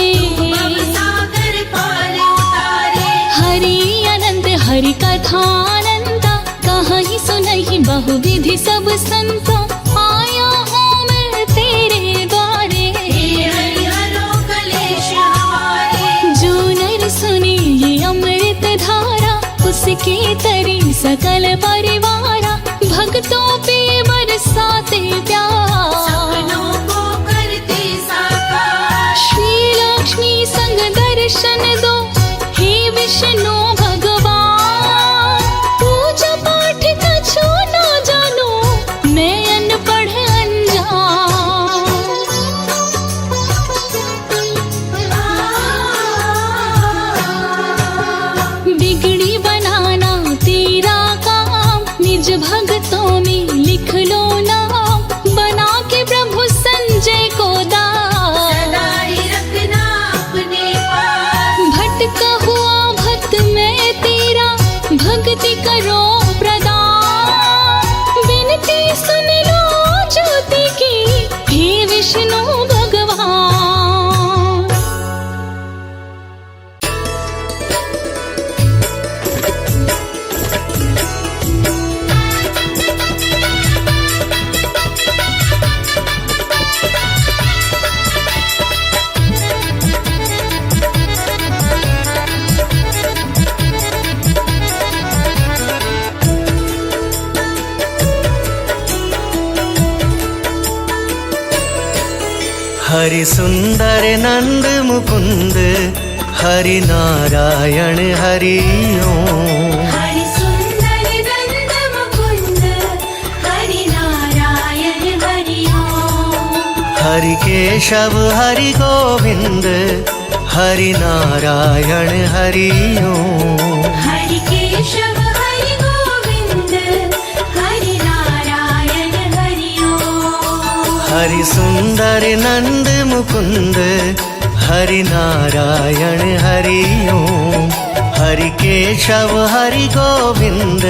भव सागर पार उतारे। हरि अनंत हरि कथानंदा, कहीं सुनहि बहुविधि सब संता। आया हूँ मैं तेरे द्वारे, हे हरि हरो कलेश हमारे। जो नर सुने ये अमृत धारा, उसके तरी सकल परिवारा। भक्तों पे बरसाते प्यार, सपनों को करते साकार। श्री लक्ष्मी संग दर्शन दो, हे विष्णु भगवान। पूजा पाठ कछु ना जानो, मैं अनपढ़ अनजान। बिगड़ी बनाना तेरा काम, निज भक्तों में लिख लो नाम। बना के प्रभु संजय को दास, सदा ही रखना अपने पास। भटका हुआ भक्त मैं तेरा, भक्ति करो प्रदान। विनती सुन लो ज्योति की, हे विष्णु भगवान। हरि सुंदर नंद मुकुंद, हरि नारायण हरि ओम। हरि सुंदर नंद मुकुंद, हरि नारायण हरि ओम। हरि केशव हरि गोविंद, हरि नारायण हरि ओम। हरि केशव हरि गोविंद, हरि नारायण हरि ओम। हरि सुंदर नंद मुकुंद, हरि नारायण हरि ओम। हरि केशव हरि गोविंद,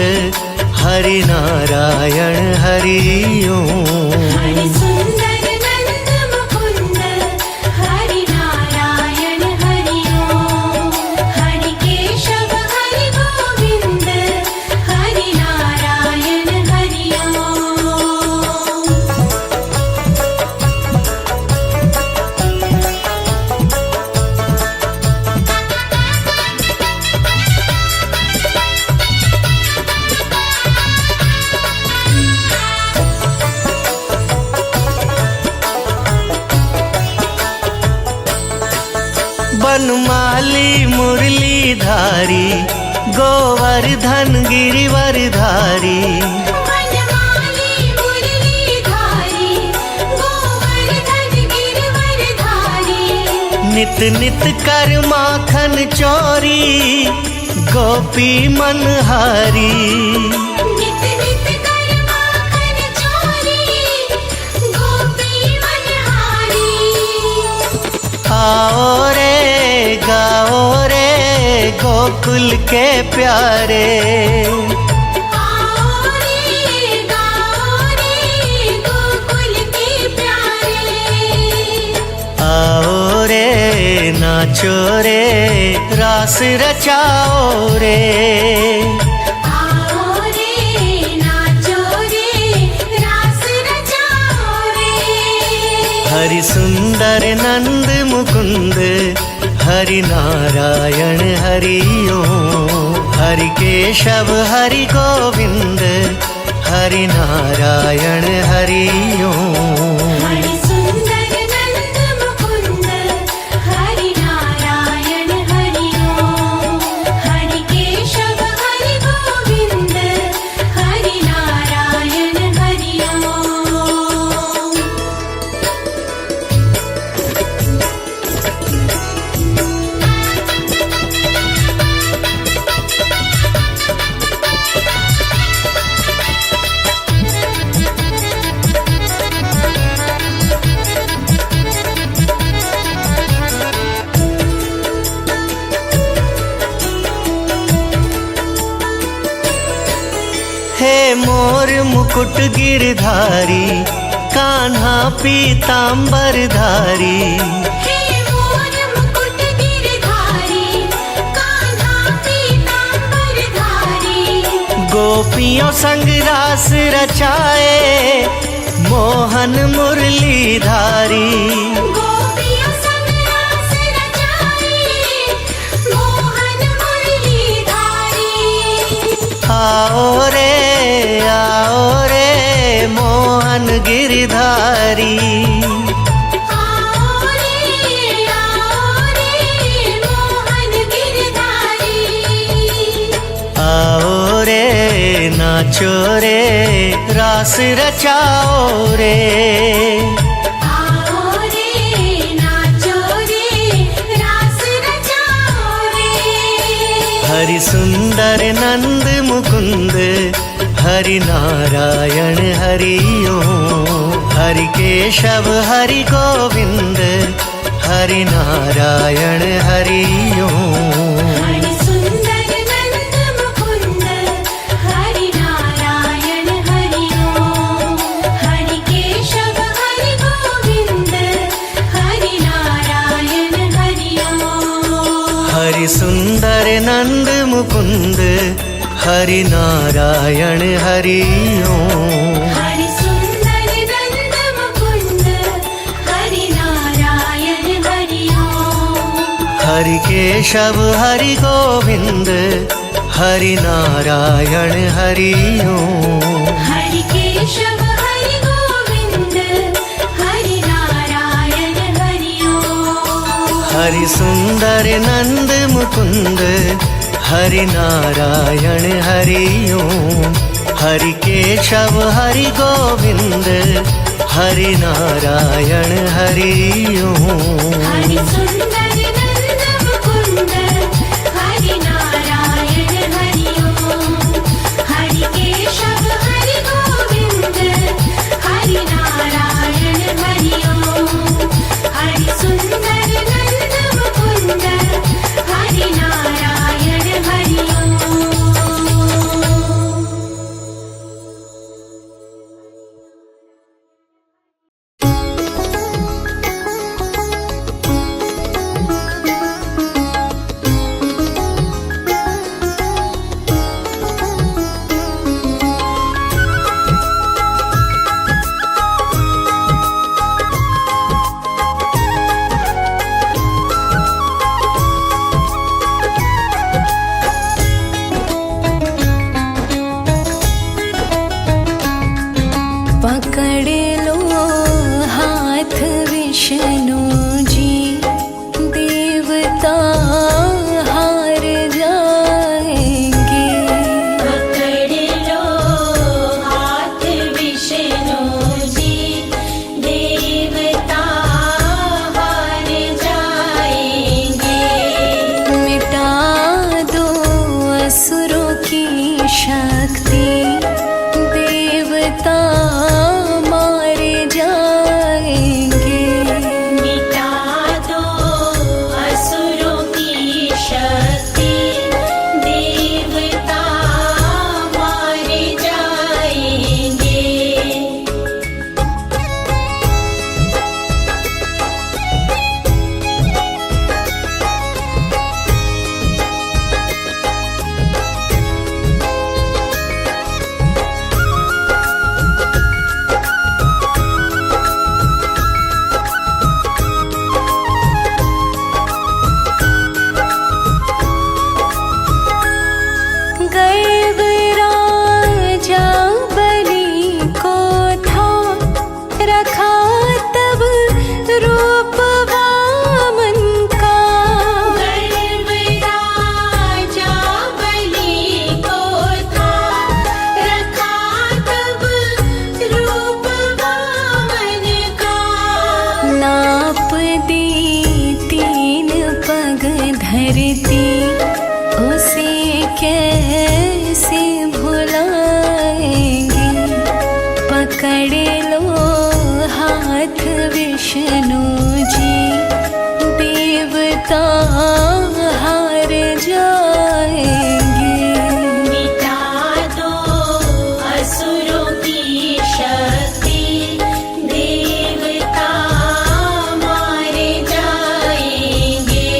हरि नारायण हरि ओम। हरि सुंदर नंद मुकुंद, हरि नारायण हरि ओम। हरि केशव हरि गोविंद, हरि नारायण हरि ओम। बनमाली मुरलीधारी, गोवर्धन गिरिवरधारी। बनमाली मुरलीधारी, गोवर्धन गिरिवरधारी। नित नित कर माखन चोरी, गोपी मनहारी। नित नित कर माखन चोरी, गोपी मनहारी। आओ रे गाओ रे गोकुल के प्यारे। आओ रे गाओ रे गोकुल के प्यारे। आओ रे नाचो रे रास रचाओ रे। आओ रे नाचो रे रास रचाओ रे। हरि सुंदर नंद मुकुंद हरि नारायण हरि ओम। हरि केशव हरि गोविंद हरि नारायण हरि ओम। हरि सुंदर नंद मुकुंद हरि नारायण हरि ओम। हरि केशव हरि गोविंद हरि नारायण हरि ओम। हे मोर मुकुट गिरधारी कान्हा पीतांबर धारी। हे मोर मुकुट गिरधारी कान्हा पीतांबर धारी। गोपियों संग रास रचाए मोहन मुरली धारी। गोपियों संग रास रचाए मोहन मुरली धारी। आओ रे मोहन गिरधारी। आओ रे मोहन गिरधारी। आओ रे नाचो रे रास रचाओ रे। आओ रे नाचो रे रास रचाओ रे। हरि सुंदर नंद मुकुंद हरि नारायण हरि ओम। हरि केशव हरि गोविंद हरि नारायण हरि ओम। हरि सुंदर नंद मुकुंद हरि नारायण हरि ओम। हरि केशव हरि गोविंद हरि नारायण हरि ओम। हरि सुंदर नंद मुकुंद हरि नारायण हरि ओम। हरि सुंदर नंद मुकुंद हरि नारायण हरि ओम। हरि केशव हरि गोविंद हरि नारायण हरि ओम। हरि केशव हरि गोविंद हरि नारायण हरि ओम। हरि सुंदर नंद मुकुंद हरि नारायण हरि ओम। हरि केशव हरि गोविंद हरि नारायण हरि ओम। हरि सुंदर नंद मुकुंद हरि नारायण हरि ओम। हरि केशव हरि गोविंद हरि नारायण हरि ओम। हरि सुंदर नंद मुकुंद हरि नारायण हरि ओम। धरती उसे कैसे भुलाएंगे। पकड़ लो हाथ विष्णु जी, देवता हार जाएंगे। मिटा दो असुरों की शक्ति, देवता मारे जाएंगे।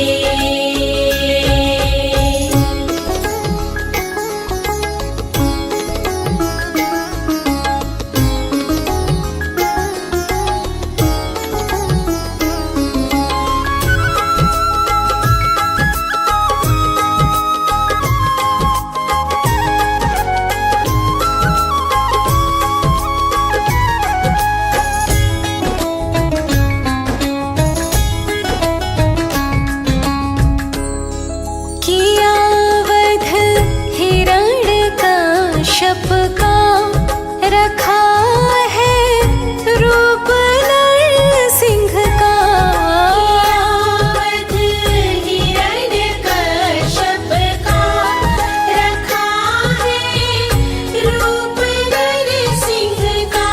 किया वध हिरण्यकश्यप का, रखा है रूप नरसिंह का। वध हिरण्यकश्यप का, रखा है रूप नरसिंह का।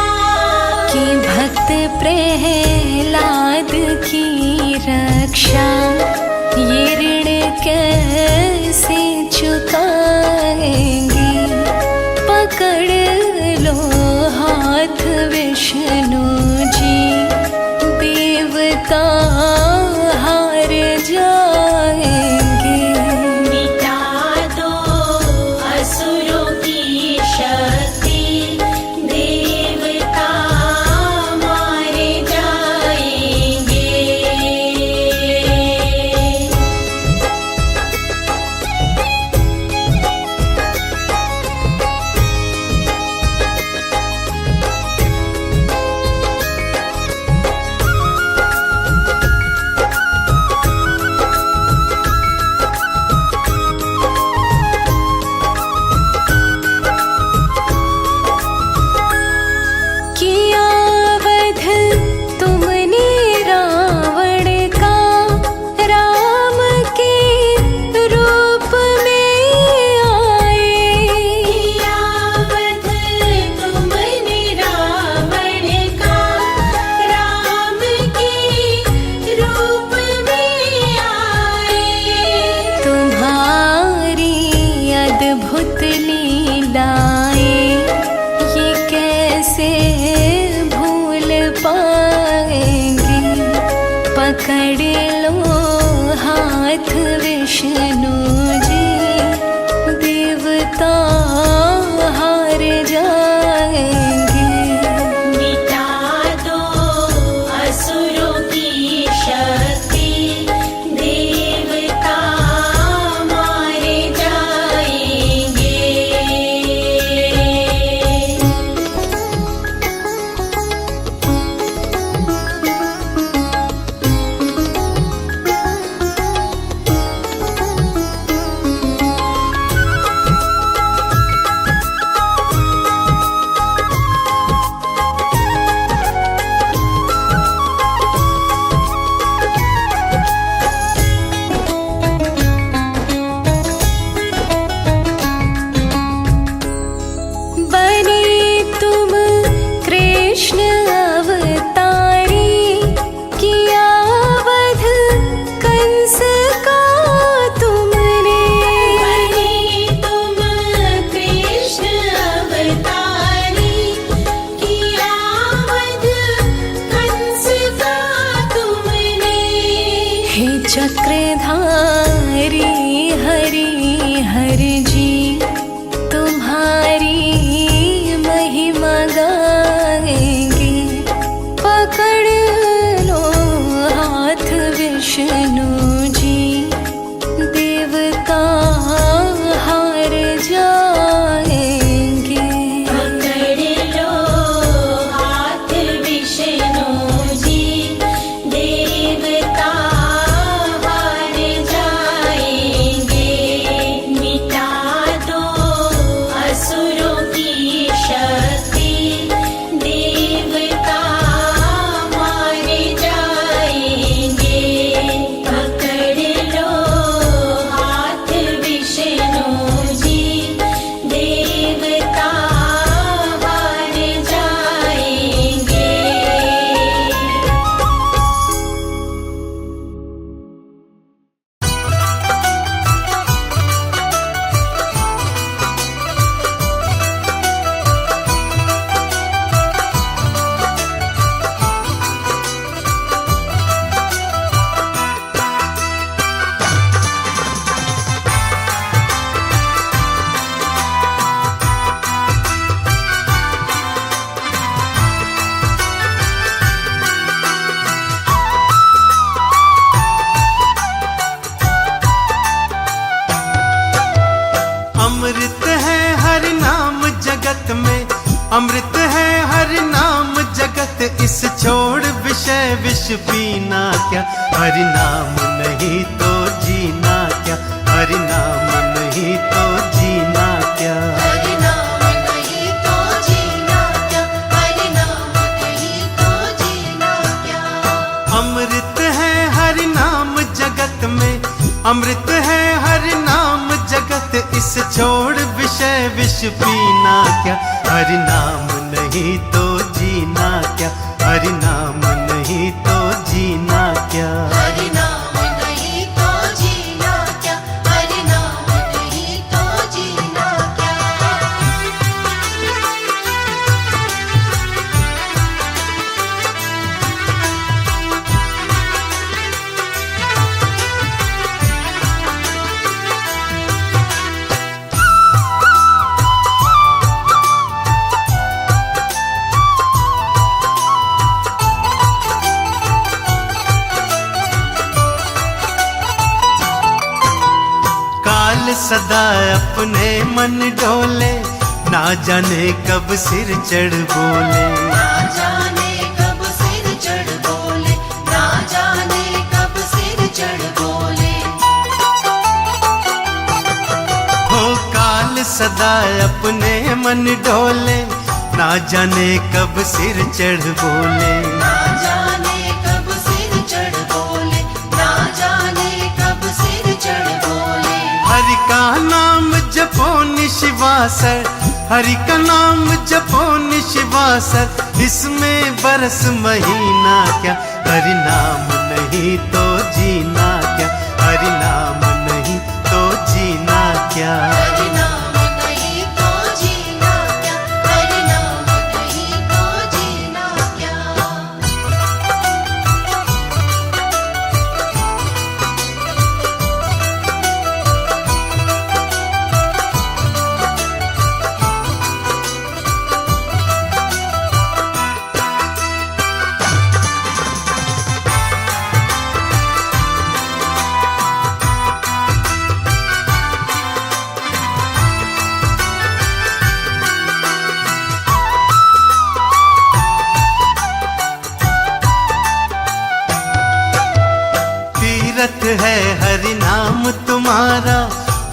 कि भक्त प्रहलाद की रक्षा, ये ऋण कैसे चुकाएंगे। पकड़ लो हाथ विष्णु जी, देवता हार जाएंगे। मिटा दो असुरों की शक्ति, देवता मारे जाएंगे। किया वध तुमने रावण का, राम के रूप में आए। किया वध तुमने रावण का, राम के रूप में आए। तुम्हारी अद्भुत लीलाएं ये कैसे भूल पाएंगे। पकड़ लो हाथ विष्णु जी, देवता हार जाएंगे। मिटा दो असुरों की शक्ति, देवता मारे जाएंगे। बने तुम कृष्ण अवतारी, किया वध कंस का तुमने। बने तुम कृष्ण अवतारी, किया वध कंस का तुमने। हे चक्रधारी हरि हर जी, तुम्हारी महिमा गाएंगे। पकड़ लो हाथ विष्णु जी, देवता हार जाएंगे। पकड़ लो हाथ विष्णु जी, देवता हार जाएंगे। मिटा अमृत है हरि नाम जगत, इस छोड़ विषय विष पीना क्या। हरि नाम नहीं तो जीना क्या, हरि नाम नहीं तो जीना क्या। हरि नाम नहीं तो जीना क्या, हरि नाम नहीं तो जीना क्या। अमृत है हरि नाम जगत में, अमृत है हरि नाम जगत, इस छोड़ विषय विष पीना क्या। हरि नाम नहीं तो जीना क्या, हरि नाम नहीं तो जीना क्या। हरि नाम नहीं तो जीना क्या, हरि नाम नहीं तो जीना क्या। काल सदा अपने मन डोले, ना जाने कब सिर चढ़ बोले। ना जाने कब सिर चढ़ बोले, ना जाने कब सिर चढ़ बोले। हो काल सदा अपने मन डोले, ना जाने कब सिर चढ़ बोले। ना जाने कब सिर चढ़ बोले, ना जाने कब सिर चढ़ बोले। हरि का नाम जपो निशिवासर, हरि का नाम जपो निशिवासर, इसमें बरस महीना क्या। हरि नाम नहीं तो जीना क्या, हरि नाम नहीं तो जीना क्या। हरि नाम नहीं तो जीना क्या, हरि नाम नहीं तो जीना क्या। तीरथ है हरि नाम तुम्हारा,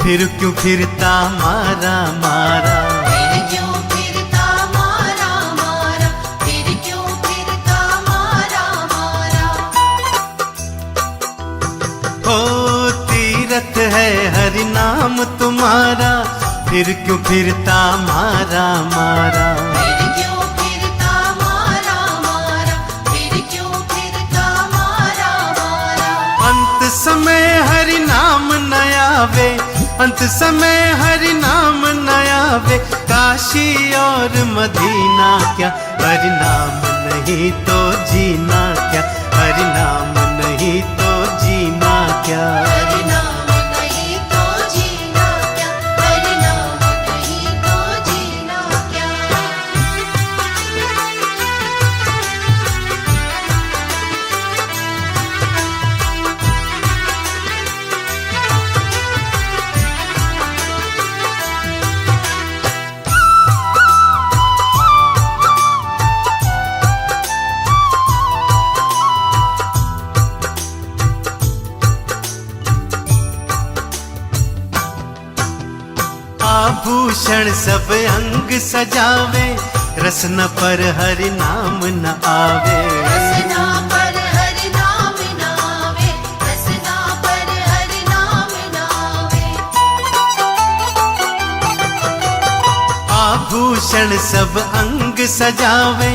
फिर क्यों फिरता मारा मारा। फिर क्यों फिरता मारा मारा, फिर क्यों फिरता मारा मारा। हो तीरथ है हरि नाम तुम्हारा, फिर क्यों फिरता मारा मारा। फिर क्यों फिरता मारा मारा, फिर क्यों फिरता मारा मारा। अंत समय हरि नाम न आवे, अंत समय हरि नाम न आवे, काशी और मदीना क्या। हरि नाम नहीं तो जीना क्या, हरि नाम नहीं तो जीना क्या। हरि नाम नहीं तो जीना क्या, हरि नाम नहीं तो जीना क्या। आभूषण सब अंग सजावे, रसना पर हरि नाम न आवे। रसना पर हरि नाम न आवे, रसना पर हरि नाम न आवे। आभूषण सब अंग सजावे,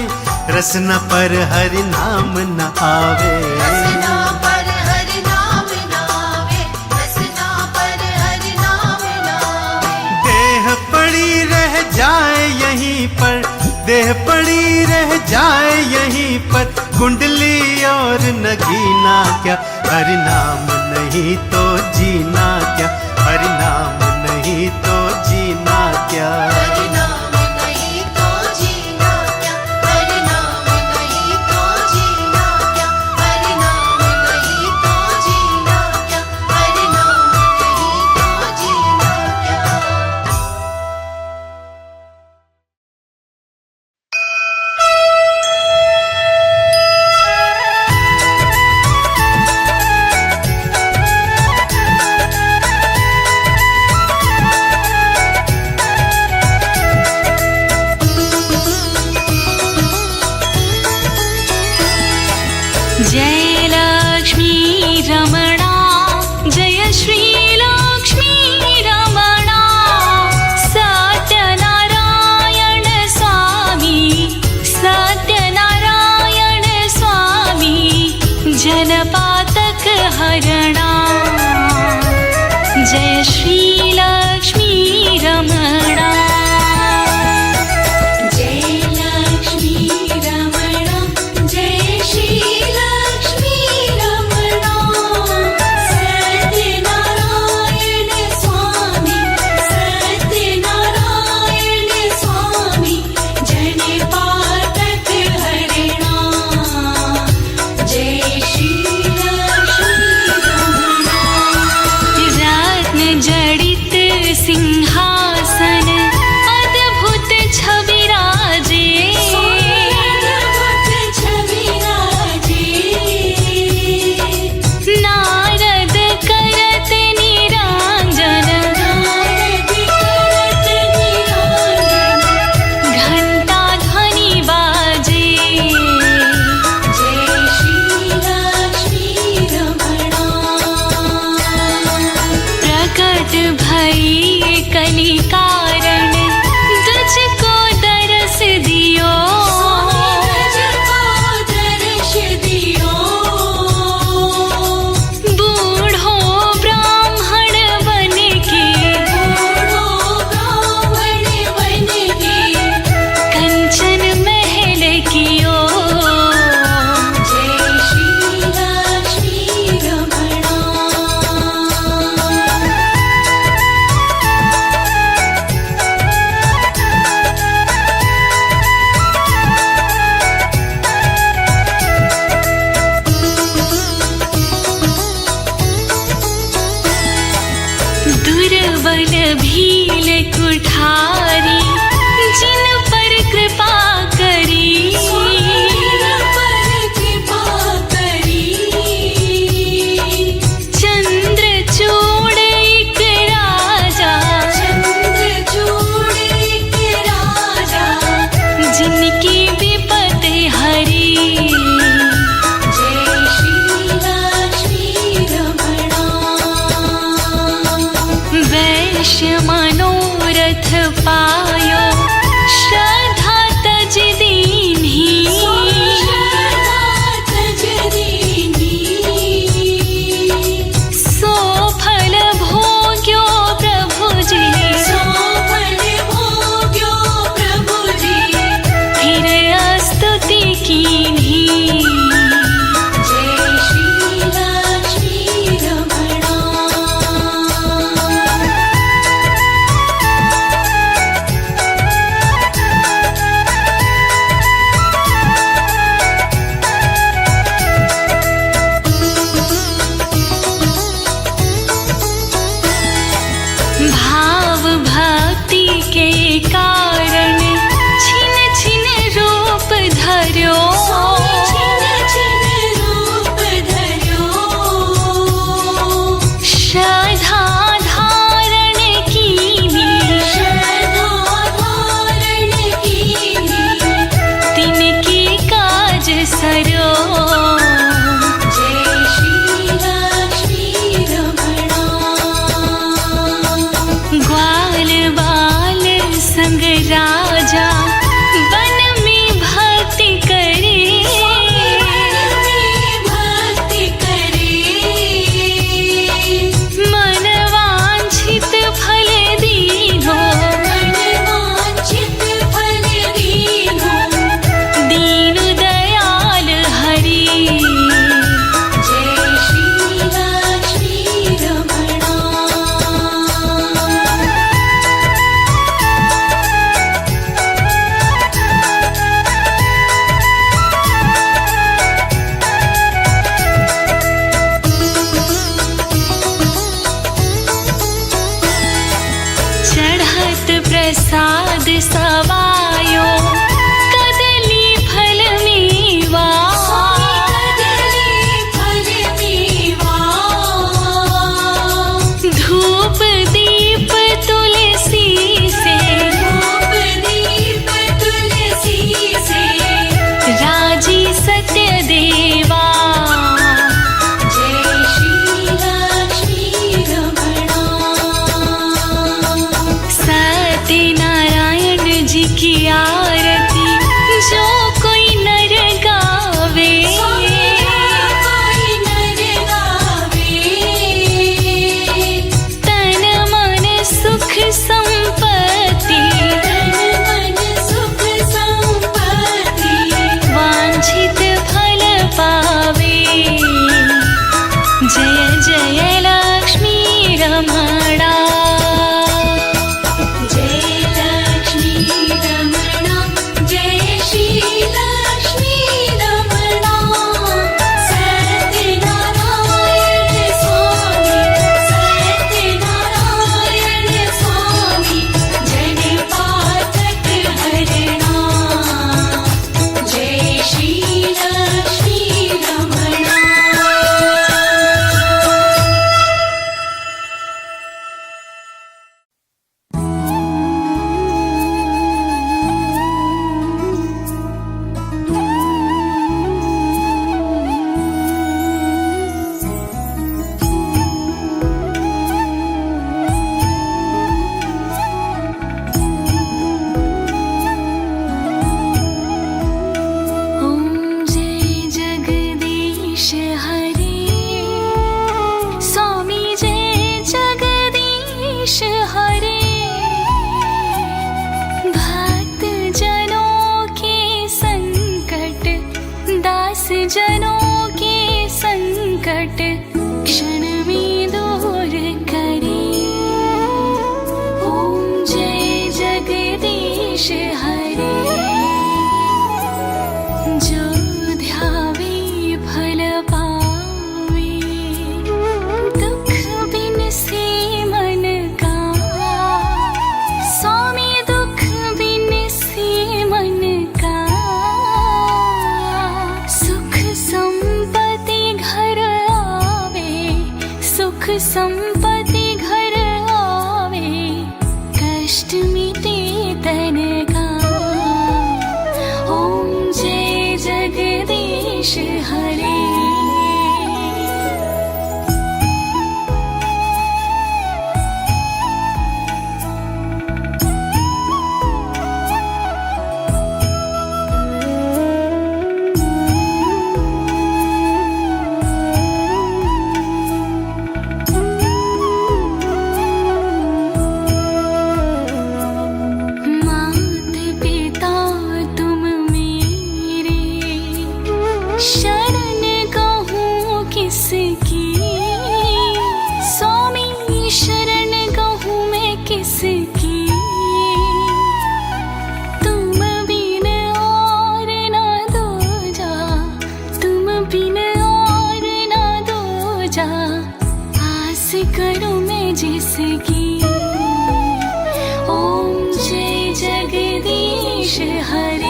रसना पर हरि नाम न आवे। रसना पर हरि नाम न आवे, रसना पर हरि नाम न आवे। देह पड़ी रह जाए यहीं पर, देह पड़ी रह जाए यहीं पर, कुंडली और नगीना क्या। हरि नाम नहीं तो जीना क्या, हरि नाम नहीं तो जीना क्या। हरि नाम श्री लक्ष्मी रमणा। जय लक्ष्मी रमणा, जय श्री लक्ष्मी रमणा। सत्यनारायण स्वामी, सत्यनारायण स्वामी, जन पातक हरणा। जय श्री लक्ष्मी रमणा। रत्न जड़ित सिंहासन अद्भुत छवि राजे। अद्भुत छवि राजे। नारद करत निरांजन, नारद करत निरांजन। घंटा ध्वनि बाजे। जय श्री लक्ष्मी रमणा। प्रकट भई कली कारण, तुझको दरस दियो। तुझको दर्श दियो। बूढ़ो ब्राह्मण बन के, बूढ़ो ब्राह्मण बन के। कंचन महल कियो। जय श्री लक्ष्मी रमणा। दुर्बल भील कुठारी, जिन पर कृपा करी। पर कृपा करी। चंद्रचूड़ एक राजा, चंद्रचूड़ एक राजा। जिनकी विपत हरी। जय श्री लक्ष्मी रमणा। वैश्य मनोरथ पायो, श्रद्धा तज दीन्ही। श्रद्धा तज दीन्ही। सो फल भोग्यो प्रभु जी, सोफल भोग्यो प्रभु जी। फिर स्तुति कीन्ही। जय श्री लक्ष्मी रमणा। भाव भक्ति के कारण, छिन छिन रूप धर्यो। छिन छिन रूप धर्यो। श्रद्धा धारण कीनी, श्रद्धा धारण कीनी। तिनकी काज सरो। जय श्री लक्ष्मी रमणा। ग्वाल बाल संग राजा, वन में भक्ति करे। भक्ति करे। मन वांछित फल दीनो, मनवांछित फल दीनो। दीन दयाल हरि। जय श्री लक्ष्मी रमणा। चढ़त प्रसाद सवायो, कदली फल मेवा। कदली फल मेवा। धूप दीप तुलसी से, धूप दीप तुलसी से। राजी सत्य देवा। जय श्री लक्ष्मी रमणा। सत्यनारायण जी की जगदीश हरे जो ध्यावे फल पावे दुख बिन से मन का स्वामी दुख बिन से मन का सुख संपत्ति घर आवे सुख संपत्ति घर आवे कष्ट मिटे तन का ओम जय जगदीश हरे मात पिता तुम मेरे शरण कहूँ किसकी स्वामी शरण कहूँ मैं किसकी तुम बिन और न दूजा तुम बिन और न दूजा आस करूँ मैं जिसकी ओम जय जगदीश हरे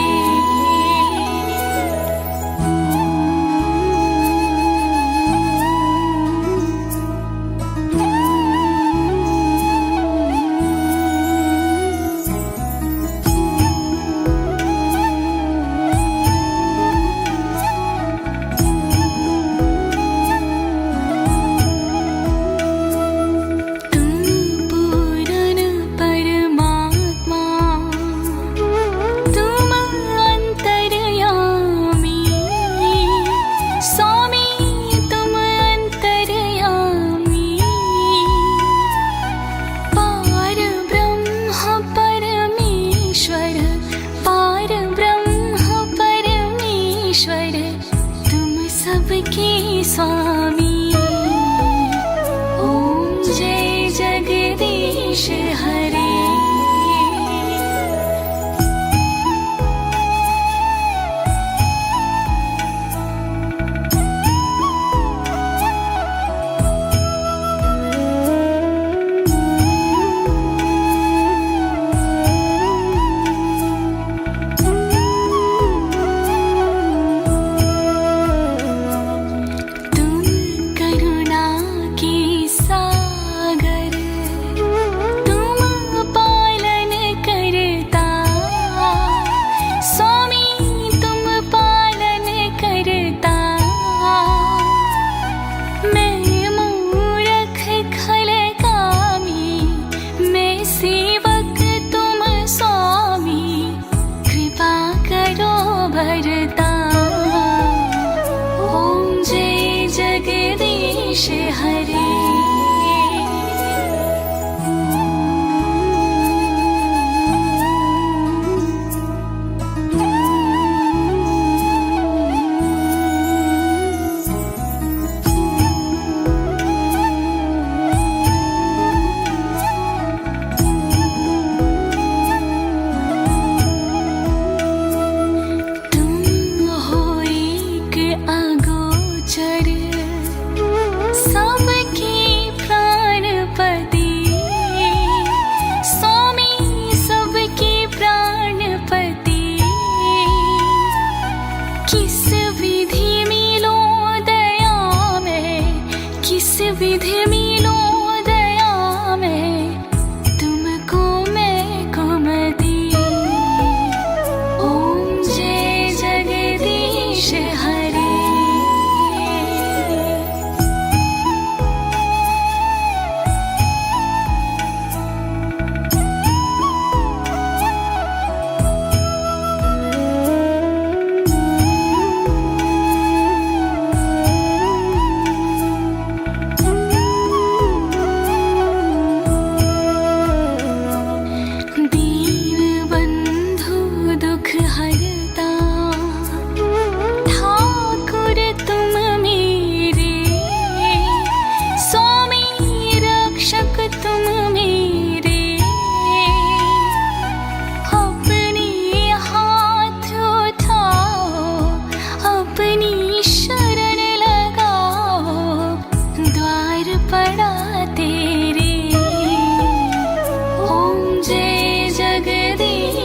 तुम पूर्ण परमात्मा तुम अंतर्यामी स्वामी तुम अंतर्यामी पार ब्रह्म परमेश्वर पार ब्रह्म परमेश्वर तुम सबके स्वामी ओम जय जगदीश हरे तुम करुणा के सागर तुम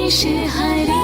वेश हरे